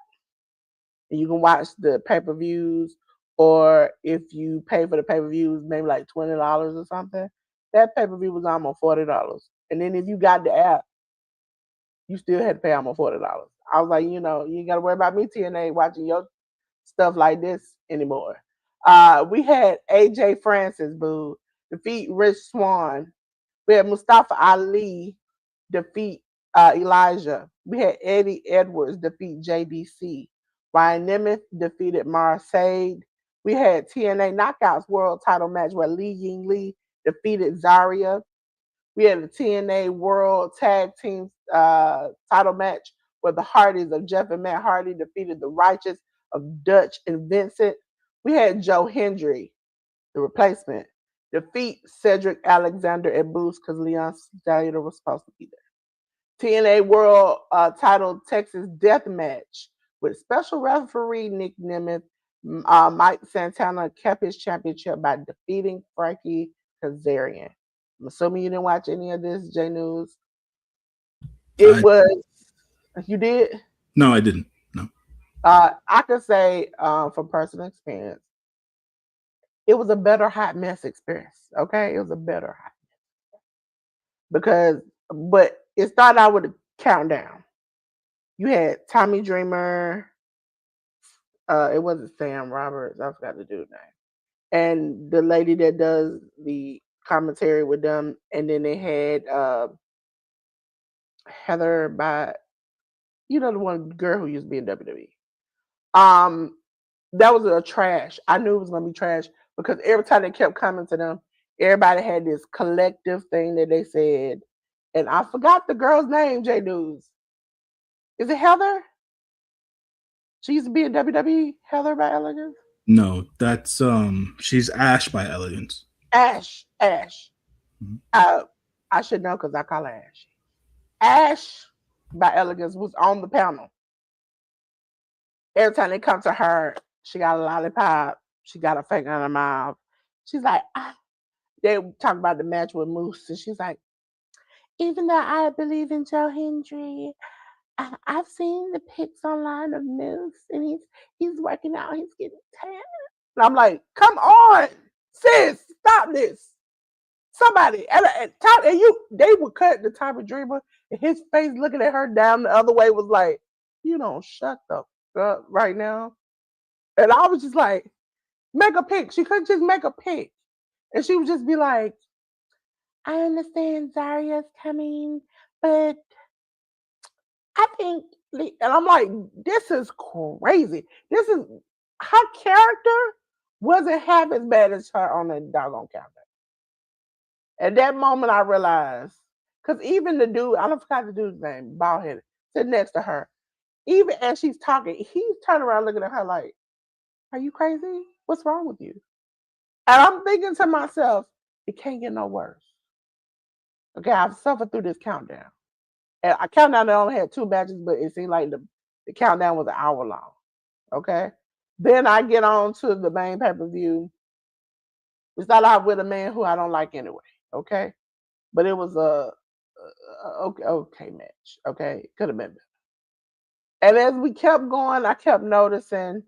and you can watch the pay-per-views, or if you pay for the pay-per-views, maybe like $20 or something. That pay-per-view was almost $40. And then if you got the app, you still had to pay almost $40. I was like, you ain't got to worry about me, TNA, watching your stuff like this anymore. We had AJ Francis, boo, defeat Rich Swann. We had Mustafa Ali defeat Elijah. We had Eddie Edwards defeat JDC. Ryan Nemeth defeated Marseille. We had TNA Knockouts World Title match where Li Ying Lee defeated Zarya. We had the TNA World Tag Team title match where the Hardys of Jeff and Matt Hardy defeated the Righteous of Dutch and Vincent. We had Joe Hendry, the replacement, defeat Cedric Alexander and Boost, because Leon Stallion was supposed to be there. TNA World Title Texas Death Match with special referee Nick Nemeth. Mike Santana kept his championship by defeating Frankie Kazarian. I'm assuming you didn't watch any of this, J News. You did? No, I didn't. No. I could say from personal experience, it was a better hot mess experience. Okay, it was a better hot mess. but it started out with a countdown. You had Tommy Dreamer. It wasn't Sam Roberts. I forgot the dude's name. And the lady that does the commentary with them, and then they had Heather by, the one girl who used to be in WWE. Um, that was a trash. I knew it was gonna be trash because every time they kept coming to them, everybody had this collective thing that they said, and I forgot the girl's name. J News, is it Heather? She used to be in WWE. Heather by Elegance. No, that's she's Ash by Elegance. Ash. Mhm. I should know because I call her Ash. Ash by Elegance was on the panel. Every time they come to her, she got a lollipop. She got a finger in her mouth. She's like, they talk about the match with Moose, and she's like, even though I believe in Joe Hendry, I've seen the pics online of Moose, and he's working out. He's getting tan. And I'm like, come on, sis, stop this. Somebody and they would cut the Tommy Dreamer, and his face looking at her down the other way was like, you don't shut the up right now. And I was just like, make a pick. She couldn't just make a pick. And she would just be like, I understand Zarya's coming, but I think, and I'm like, this is crazy. This is, her character wasn't half as bad as her on the doggone countdown. At that moment, I realized, because even the dude, I don't forgot the dude's name, bald headed, sitting next to her, even as she's talking, he's turning around looking at her like, are you crazy? What's wrong with you? And I'm thinking to myself, it can't get no worse. Okay, I've suffered through this countdown. And I countdown I only had 2 matches, but it seemed like the countdown was an hour long. Okay. Then I get on to the main pay-per-view. We start out with a man who I don't like anyway. Okay. But it was a okay match. Okay. Could have been better. And as we kept going, I kept noticing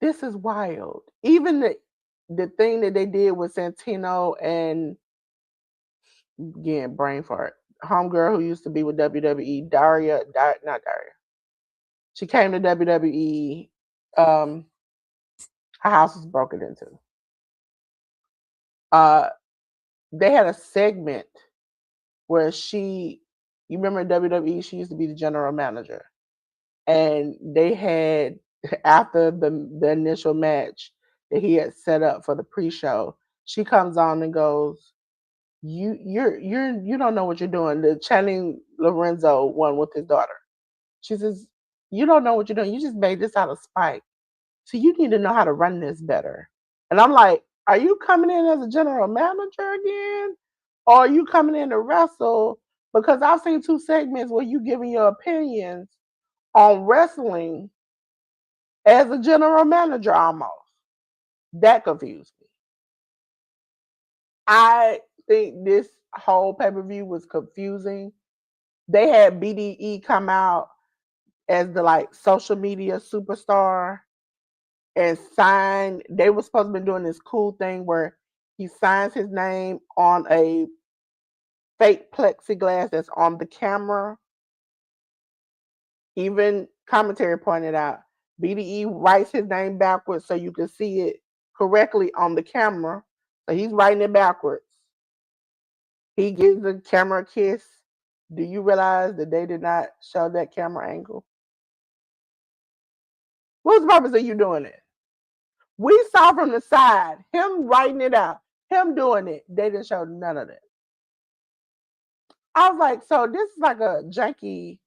this is wild. Even the thing that they did with Santino and, again, brain fart, homegirl who used to be with WWE, not Daria. She came to WWE. Her house was broken into. Uh, they had a segment where you remember in WWE, she used to be the general manager, and they had, after the initial match that he had set up for the pre-show, she comes on and goes, you don't know what you're doing. The Channing Lorenzo one with his daughter. She says, you don't know what you're doing. You just made this out of spite. So you need to know how to run this better. And I'm like, are you coming in as a general manager again? Or are you coming in to wrestle? Because I've seen 2 segments where you giving your opinions on wrestling as a general manager almost. That confused me. I think this whole pay-per-view was confusing. They had BDE come out as the like social media superstar and sign. They were supposed to be doing this cool thing where he signs his name on a fake plexiglass that's on the camera. Even commentary pointed out BDE writes his name backwards so you can see it correctly on the camera. So he's writing it backwards. He gives the camera a kiss. Do you realize that they did not show that camera angle? What's the purpose of you doing it? We saw from the side him writing it out, him doing it. They didn't show none of that. I was like, so this is like a janky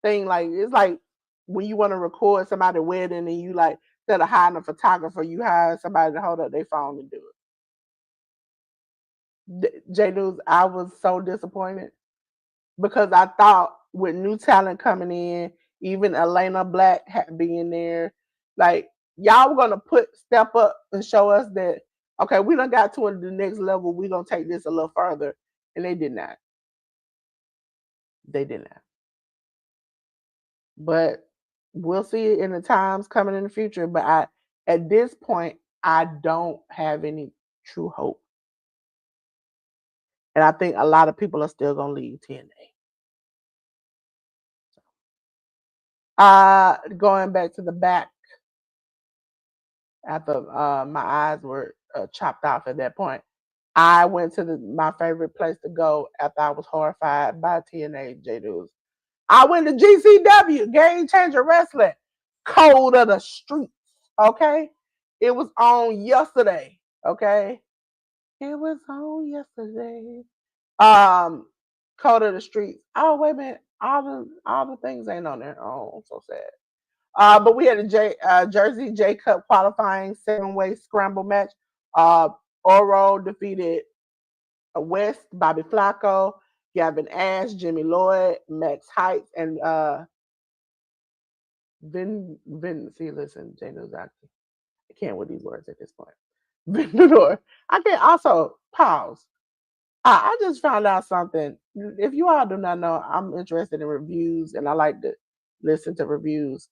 thing. Like, it's like when you want to record somebody's wedding and you like, instead of hiring a photographer, you hire somebody to hold up their phone and do it. J News, I was so disappointed because I thought with new talent coming in, even Elena Black being there, like y'all were gonna step up and show us that, okay, we done got to the next level. We're gonna take this a little further, and they did not. They did not. But we'll see it in the times coming in the future. But at this point, I don't have any true hope. And I think a lot of people are still gonna leave TNA. Going back to the back after my eyes were chopped off at that point. I went to my favorite place to go after I was horrified by TNA J News. I went to GCW, Game Changer Wrestling, Code of the Streets. Okay, it was on yesterday. Okay, it was on yesterday. Code of the Streets. Oh wait a minute, all the things ain't on there. Oh, I'm so sad. But we had a Jersey J Cup qualifying 7-way scramble match. Oro defeated West, Bobby Flacco, Gavin Ash, Jimmy Lloyd, Max Heights, and see, listen, Jay knows I can't with these words at this point. Vendor. I can also pause. I just found out something. If you all do not know, I'm interested in reviews and I like to listen to reviews.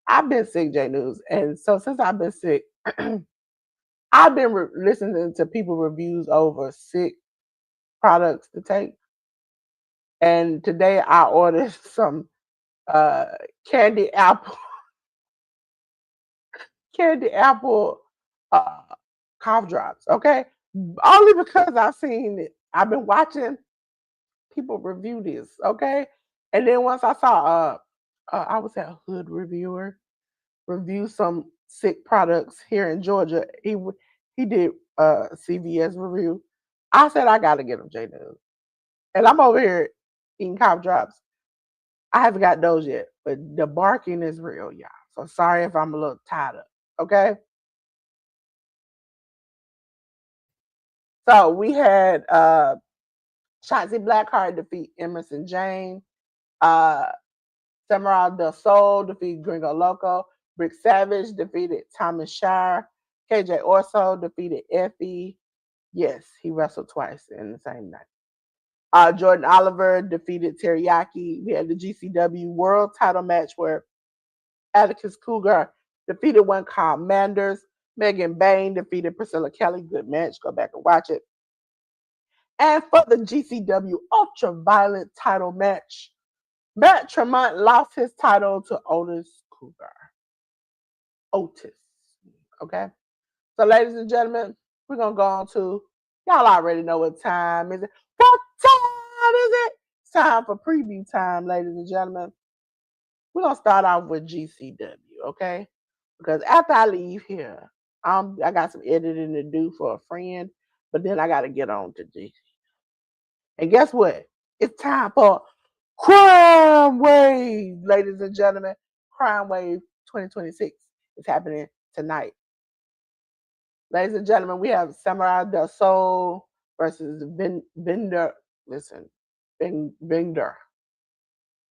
I've been sick, J News, and so since I've been sick, I've been listening to people reviews over sick products to take. And today I ordered some candy apple uh, cough drops. Okay, only because I've seen it. I've been watching people review this. Okay, and then once I saw I was at a hood reviewer review some sick products here in Georgia. He did CVS review. I said I gotta get them J News, and I'm over here eating cough drops. I haven't got those yet, but the barking is real, y'all. So sorry if I'm a little tired up. Okay. So we had Shotzi Blackheart defeat Emerson Jane. Samurai Del Sol defeated Gringo Loco. Brick Savage defeated Thomas Shire. KJ Orso defeated Effie. Yes, he wrestled twice in the same night. Jordan Oliver defeated Teriyaki. We had the GCW World Title match where Atticus Cougar defeated one called Manders. Megan Bain defeated Priscilla Kelly. Good match. Go back and watch it. And for the GCW Ultraviolet title match, Matt Tremont lost his title to Otis Cougar. Otis. Okay. So, ladies and gentlemen, we're going to go on to, y'all already know what time is it. What time is it? It's time for preview time, ladies and gentlemen. We're going to start off with GCW, okay? Because after I leave here, I got some editing to do for a friend, but then I got to get on to GCW. And guess what? It's time for Crime Wave, ladies and gentlemen. Crime Wave 2026 is happening tonight. Ladies and gentlemen, we have Samurai Del Sol versus Vendor. Listen, Vendor.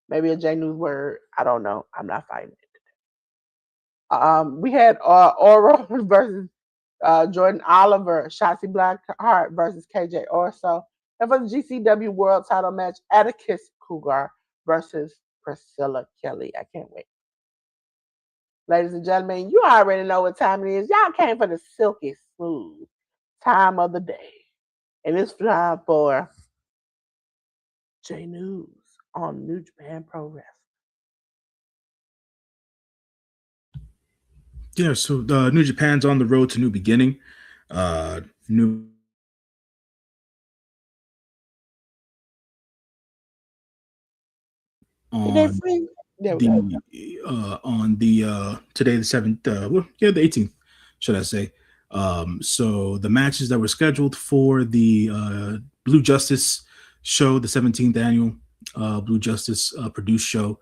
Maybe a J News word. I don't know. I'm not fighting it today. We had Oro versus Jordan Oliver. Shotzi Blackheart versus KJ Orso. And for the GCW World Title match, Atticus Cougar versus Priscilla Kelly. I can't wait. Ladies and gentlemen, you already know what time it is. Y'all came for the silky smooth time of the day. And it's time for J News on New Japan Pro Wrestling. Yeah, so New Japan's on the road to new beginning. New on the today the 7th, the 18th, should I say. So the matches that were scheduled for the Blue Justice show, the 17th annual Blue Justice produced show,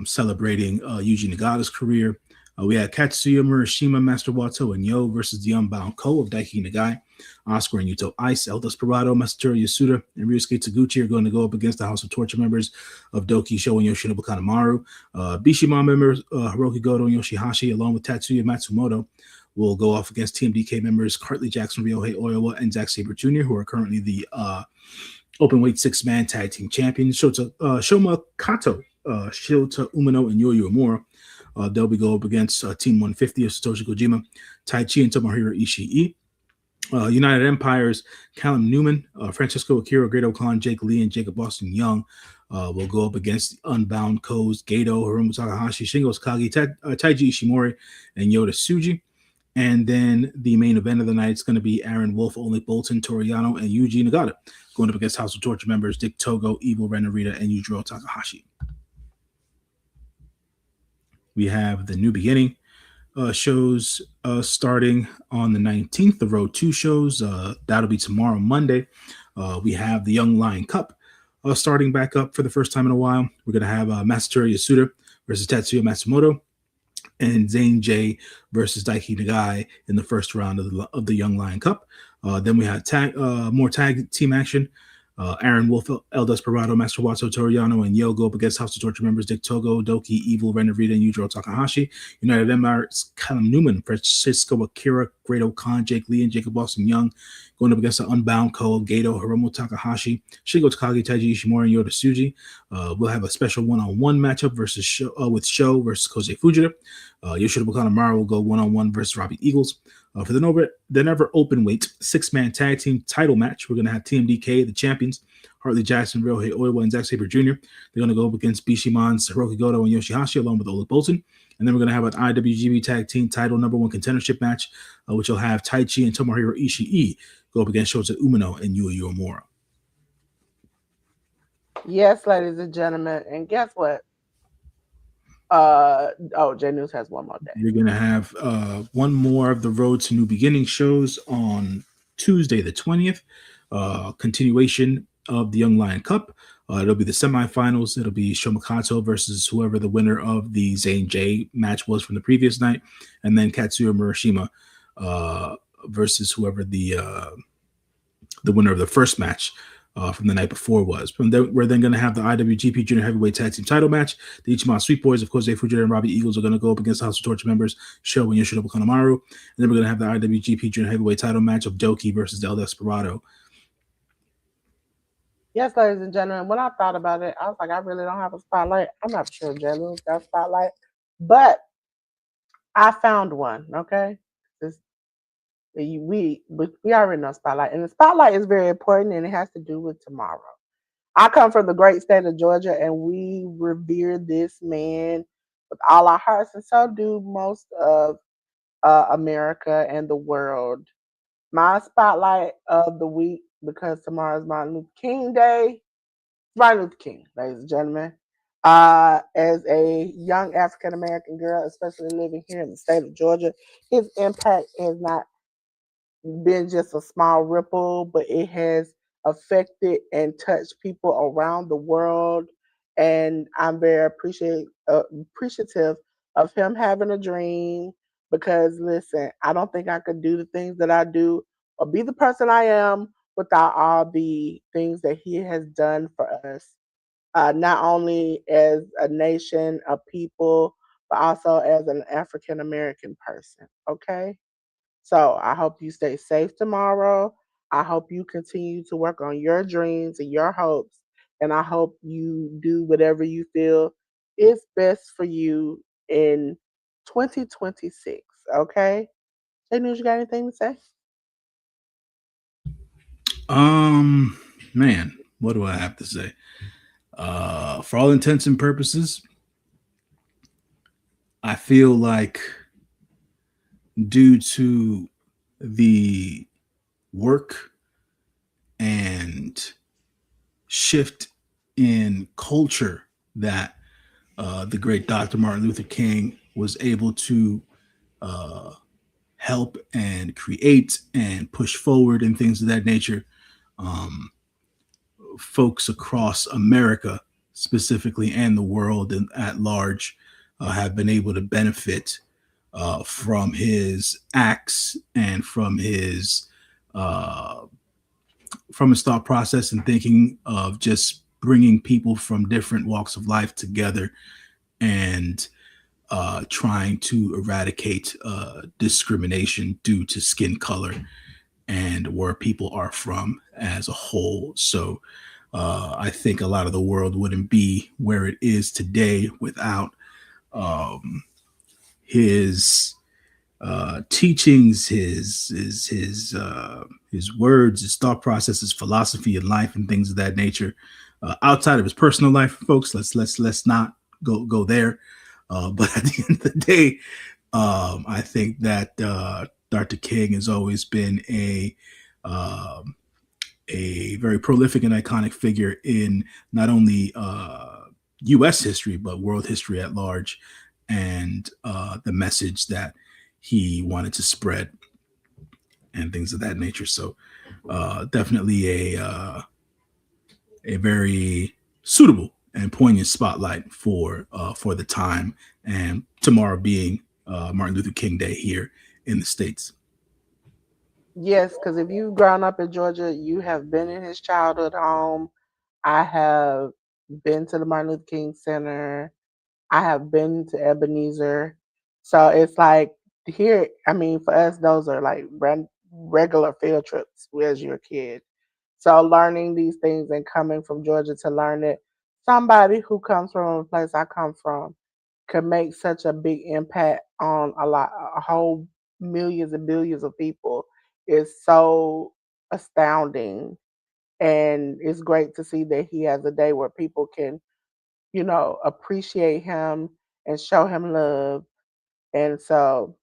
celebrating Yuji Nagata's career. We had Katsuya Murashima, Master Wato, and Yo versus the Unbound Ko of Daiki Nagai. Oscar and Yuto Ice, El Desperado, Masatori Yasuda, and Ryusuke Taguchi are going to go up against the House of Torture members of Doki Sho and Yoshinobu Kanemaru. Bishima members Hiroki Goto and Yoshihashi, along with Tatsuya Matsumoto, will go off against TMDK members Hartley Jackson, Ryohei Oiwa, and Zack Sabre Jr., who are currently the openweight 6-man tag team champions. Shoma Kato, Shota Umino, and Yoyo Amura. They'll be going up against Team 150 of Satoshi Kojima, Tai Chi, and Tomohiro Ishii. United Empire's Callum Newman, Francisco Akira, Great O'Con, Jake Lee, and Jacob Boston Young will go up against the Unbound Co's Gato, Hiromu Takahashi, Shingo Takagi, Taiji Ishimori, and Yota Tsuji. And then the main event of the night is going to be Aaron Wolf, Only Bolton, Toriano, and Yuji Nagata going up against House of Torture members Dick Togo, Evil Ren Narita, and Yujiro Takahashi. We have the New Beginning shows starting on the 19th, the Road 2 shows. That'll be tomorrow, Monday. We have the Young Lion Cup starting back up for the first time in a while. We're going to have Masatori Yasuda versus Tatsuya Matsumoto, and Zane J versus Daiki Nagai in the first round of the Young Lion Cup. Then we have more tag team action. Aaron Wolf, El Desperado, Master Watto, Toriano, and Yo go up against House of Torture members Dick Togo, Doki, Evil, Ren Narita, and Yujiro Takahashi. United Empire's Callum Newman, Francisco Akira, Great O'Con, Jake Lee, and Jacob Boston Young going up against the Unbound Co, Gato, Hiromu Takahashi, Shingo Takagi, Taiji Ishimori, and Yota Tsuji. We'll have a special one-on-one matchup versus with Sho versus Kosei Fujita. Yoshida Bukanamaru will go one-on-one versus Robbie Eagles. For the never open weight 6-man tag team title match, we're going to have TMDK, the champions, Hartley Jackson, Ryohei Oiwa, and Zack Sabre Jr. They're going to go up against Bishimon's Hiroki Goto and Yoshihashi along with Oleg Bolton. And then we're going to have an IWGP tag team title number 1 contendership match, which will have Taichi and Tomohiro Ishii go up against Shota Umino and Yuya Uemura. Yes, ladies and gentlemen. And guess what? J News has one more day. You're going to have one more of the Road to New Beginning shows on Tuesday, the 20th. Continuation of the Young Lion Cup. It'll be the semifinals. It'll be Shomakato versus whoever the winner of the Zane J match was from the previous night. And then Katsuya Murashima versus whoever the winner of the first match from the night before was. We're then going to have the IWGP Junior Heavyweight Tag Team title match. The Ichiman Sweet Boys, of course, Fujita and Robbie Eagles are going to go up against House of Torture members Sho and Yoshida Bukanamaru. And then we're going to have the IWGP Junior Heavyweight title match of Doki versus El Desperado. Yes, ladies and gentlemen, when I thought about it, I was like, I really don't have a spotlight. I'm not sure Jalen got a spotlight, but I found one, okay? We already know spotlight, and the spotlight is very important, and it has to do with tomorrow. I come from the great state of Georgia, and we revere this man with all our hearts, and so do most of America and the world. My spotlight of the week, because tomorrow is Martin Luther King Day. Martin Luther King, ladies and gentlemen. As a young African American girl, especially living here in the state of Georgia, his impact has not been just a small ripple, but it has affected and touched people around the world. And I'm very appreciative of him having a dream, because listen, I don't think I could do the things that I do or be the person I am without all the things that he has done for us, not only as a nation, a people, but also as an African American person. Okay? So I hope you stay safe tomorrow. I hope you continue to work on your dreams and your hopes. And I hope you do whatever you feel is best for you in 2026. Okay? Hey, News, you got anything to say? Man, what do I have to say? For all intents and purposes, I feel like due to the work and shift in culture that the great Dr. Martin Luther King was able to help and create and push forward and things of that nature, folks across America specifically and the world at large have been able to benefit from his acts and from his thought process and thinking of just bringing people from different walks of life together and trying to eradicate discrimination due to skin color and where people are from as a whole. So I think a lot of the world wouldn't be where it is today without his teachings, his words, his thought process, his philosophy in life, and things of that nature. Outside of his personal life, folks, let's not go there. But at the end of the day, I think that Dr. King has always been a very prolific and iconic figure in not only U.S. history but world history at large, and the message that he wanted to spread and things of that nature. So definitely a very suitable and poignant spotlight for the time, and tomorrow being Martin Luther King Day here in the States. Yes, because if you've grown up in Georgia, you have been in his childhood home. I have been to the Martin Luther King Center. I have been to Ebenezer. So it's like here, I mean, for us, those are like regular field trips as you're a kid. So learning these things and coming from Georgia to learn it, somebody who comes from a place I come from could make such a big impact on a whole millions and billions of people is so astounding. And it's great to see that he has a day where people can, appreciate him and show him love. And so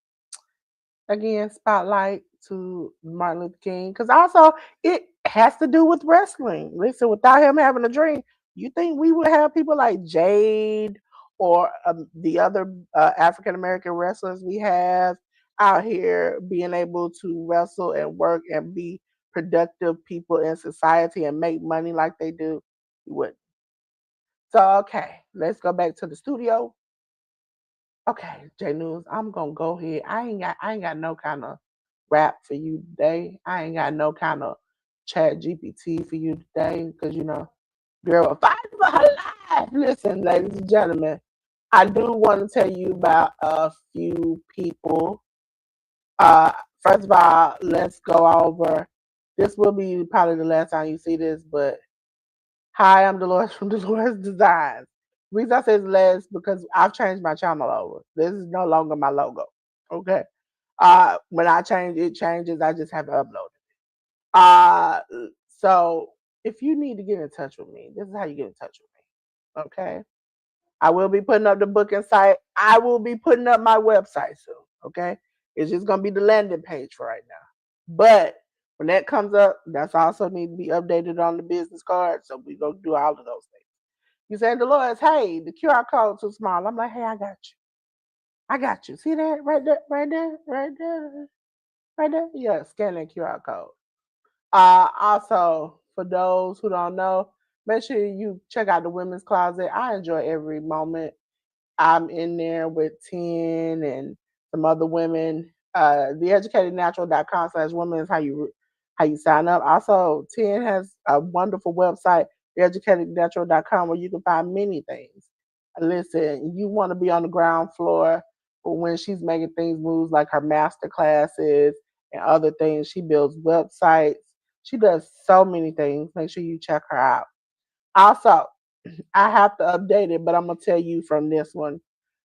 again, spotlight to Martin Luther King, because also it has to do with wrestling. Listen, without him having a dream, you think we would have people like Jade or the other African American wrestlers we have out here being able to wrestle and work and be productive people in society and make money like they do? You wouldn't. So okay, let's go back to the studio. Okay, J News, I'm gonna go ahead. I ain't got no kind of rap for you today. I ain't got no kind of chat GPT for you today because girl, fight for her life. Listen, ladies and gentlemen, I do want to tell you about a few people. Uh, First of all, let's go over. This will be probably the last time you see this, but hi, I'm Delores from Delores Designs. The reason I say it's last because I've changed my channel over. This is no longer my logo. Okay. When I change, it changes. I just have to upload it. Uh, so if you need to get in touch with me, this is how you get in touch with me. Okay. I will be putting up the booking site. I will be putting up my website soon. Okay. It's just gonna be the landing page for right now. But when that comes up, that's also need to be updated on the business card. So we go do all of those things. You saying, Dolores, hey, the QR code too small. I'm like, hey, I got you. I got you. See that right there, right there, right there, right there? Yeah, scan that QR code. Also, for those who don't know, make sure you check out the women's closet. I enjoy every moment. I'm in there with 10 and some other women. TheEducatedNatural.com/women is how you sign up. Also, 10 has a wonderful website, TheEducatedNatural.com, where you can find many things. Listen, you want to be on the ground floor for when she's making things moves like her master classes and other things. She builds websites. She does so many things. Make sure you check her out. Also, I have to update it, but I'm gonna tell you from this one.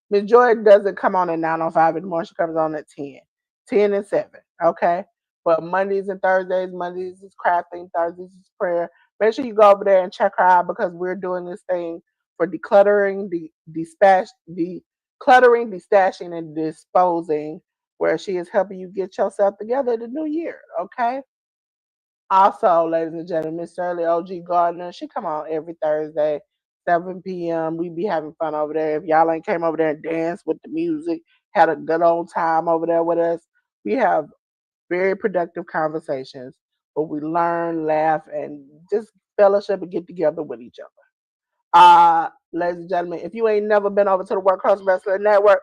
Miss Joy doesn't come on at 9:05 in the morning. She comes on at 10. 10 and 7. Okay. But Mondays and Thursdays, Mondays is crafting, Thursdays is prayer. Make sure you go over there and check her out because we're doing this thing for decluttering, decluttering, destashing, and disposing, where she is helping you get yourself together the new year. Okay. Also, ladies and gentlemen, Miss Shirley OG Gardner, she come on every Thursday, 7 p.m. We be having fun over there. If y'all ain't came over there and danced with the music, had a good old time over there with us, we have very productive conversations where we learn, laugh, and just fellowship and get together with each other. Ladies and gentlemen, if you ain't never been over to the Workhorse Wrestling Network,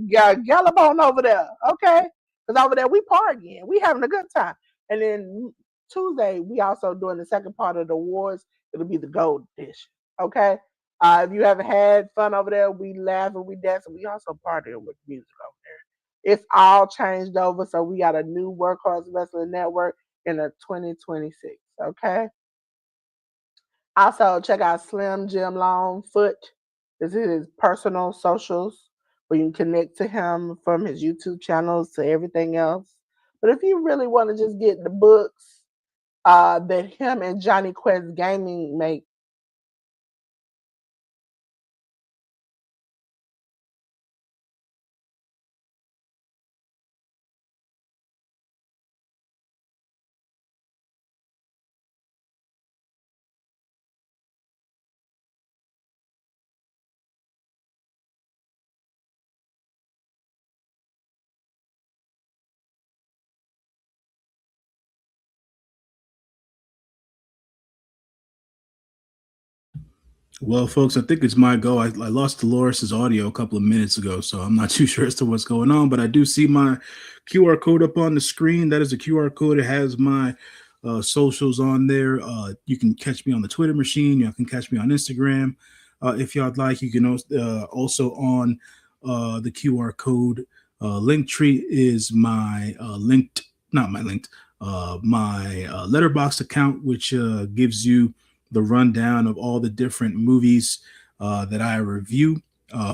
gallop on over there, okay? Because over there we partying, we having a good time. And then Tuesday we also doing the second part of the awards. It'll be the gold edition, okay? If you haven't had fun over there, we laugh and we dance and we also partying with music over there. It's all changed over, so we got a new Workhorse Wrestling Network in a 2026, okay? Also, check out Slim Jim Longfoot. This is his personal socials where you can connect to him from his YouTube channels to everything else. But if you really want to just get the books that him and Johnny Quest Gaming make, Well, folks, I think it's my go. I lost Dolores's audio a couple of minutes ago, so I'm not too sure as to what's going on. But I do see my QR code up on the screen. That is a QR code. It has my socials on there. You can catch me on the Twitter machine. You can catch me on Instagram if y'all like. You can also on the QR code. Linktree is my linked, not my linked, my Letterboxd account, which gives you the rundown of all the different movies that I review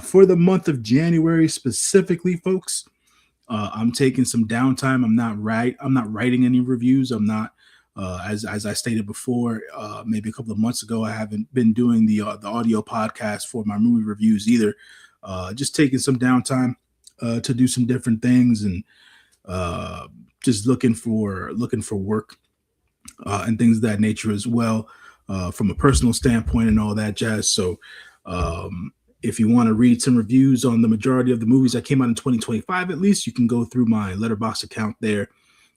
for the month of January specifically, folks. I'm taking some downtime. I'm not writing any reviews. I'm not as I stated before, maybe a couple of months ago. I haven't been doing the audio podcast for my movie reviews either. Just taking some downtime to do some different things and just looking for work and things of that nature as well. From a personal standpoint and all that jazz. So if you want to read some reviews on the majority of the movies that came out in 2025, at least you can go through my Letterboxd account there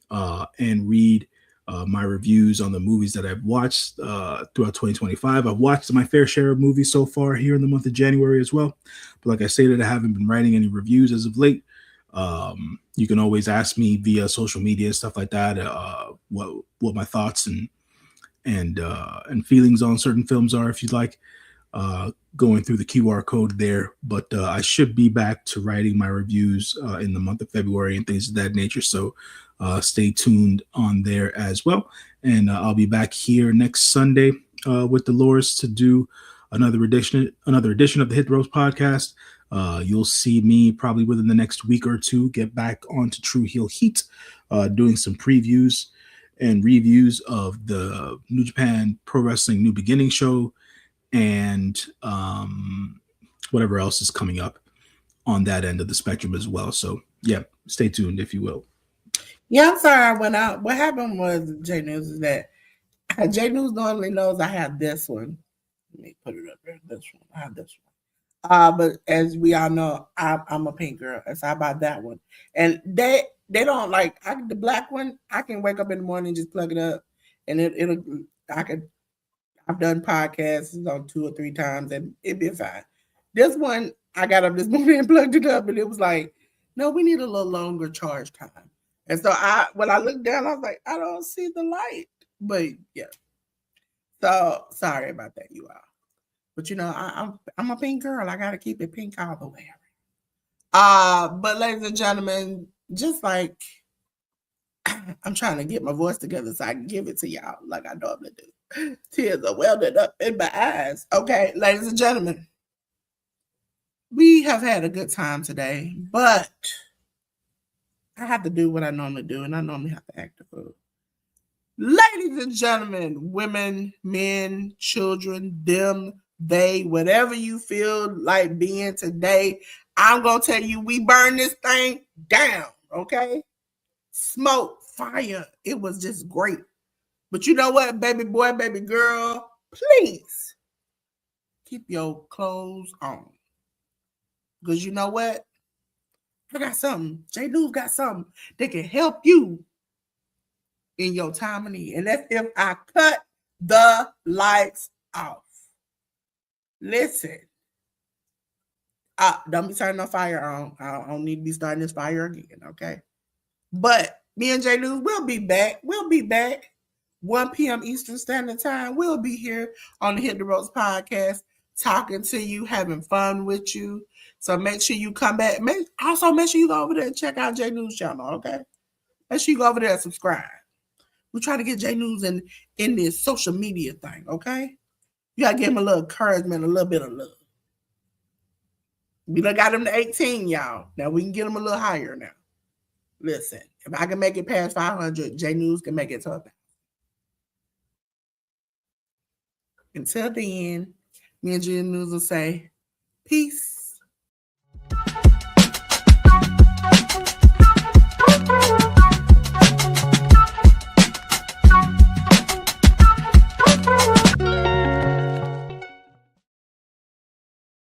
and read my reviews on the movies that I've watched throughout 2025. I've watched my fair share of movies so far here in the month of January as well. But like I stated, I haven't been writing any reviews as of late. You can always ask me via social media and stuff like that what my thoughts and feelings on certain films are, if you'd like, going through the QR code there. But I should be back to writing my reviews in the month of February and things of that nature. So stay tuned on there as well. And I'll be back here next Sunday with Delores to do another edition of the Hit the Ropes podcast. You'll see me probably within the next week or two get back onto True Heel Heat, doing some previews and reviews of the New Japan Pro Wrestling New Beginning show and whatever else is coming up on that end of the spectrum as well. So yeah, stay tuned if you will. Yeah, I'm sorry I went out. What happened was, J News, is that J News normally knows I have this one. Let me put it up there. This one. I have this one. But as we all know, I'm a pink girl, and so I bought that one. And they don't like the black one. I can wake up in the morning and just plug it up, and I've done podcasts on 2 or 3 times, and it'd be fine. This one, I got up this morning and plugged it up, and it was like, no, we need a little longer charge time. And so when I looked down, I was like, I don't see the light. But yeah. So sorry about that, you all. But you know, I'm a pink girl. I gotta keep it pink all the way. But ladies and gentlemen, just like I'm trying to get my voice together so I can give it to y'all like I normally do. Tears are welling up in my eyes. Okay, ladies and gentlemen, we have had a good time today, but I have to do what I normally do, and I normally have to act the fool. Ladies and gentlemen, women, men, children, them, they, whatever you feel like being today, I'm going to tell you, we burn this thing down, okay? Smoke, fire, it was just great. But you know what, baby boy, baby girl, please keep your clothes on. Because you know what? I got something. J News got something that can help you in your time of need. And that's if I cut the lights off. Listen, don't be turning no fire on. I don't need to be starting this fire again, okay? But me and J News, we'll be back. 1 p.m. Eastern Standard Time. We'll be here on the Hit the Ropes podcast, talking to you, having fun with you. So make sure you come back. Also, make sure you go over there and check out J News channel, okay? Make sure you go over there and subscribe. We're trying to get J News in this social media thing, okay? You got to give him a little encouragement, a little bit of love. We done got him to 18, y'all. Now we can get him a little higher now. Listen, if I can make it past 500, J News can make it to 1,000. Until then, me and J News will say, peace.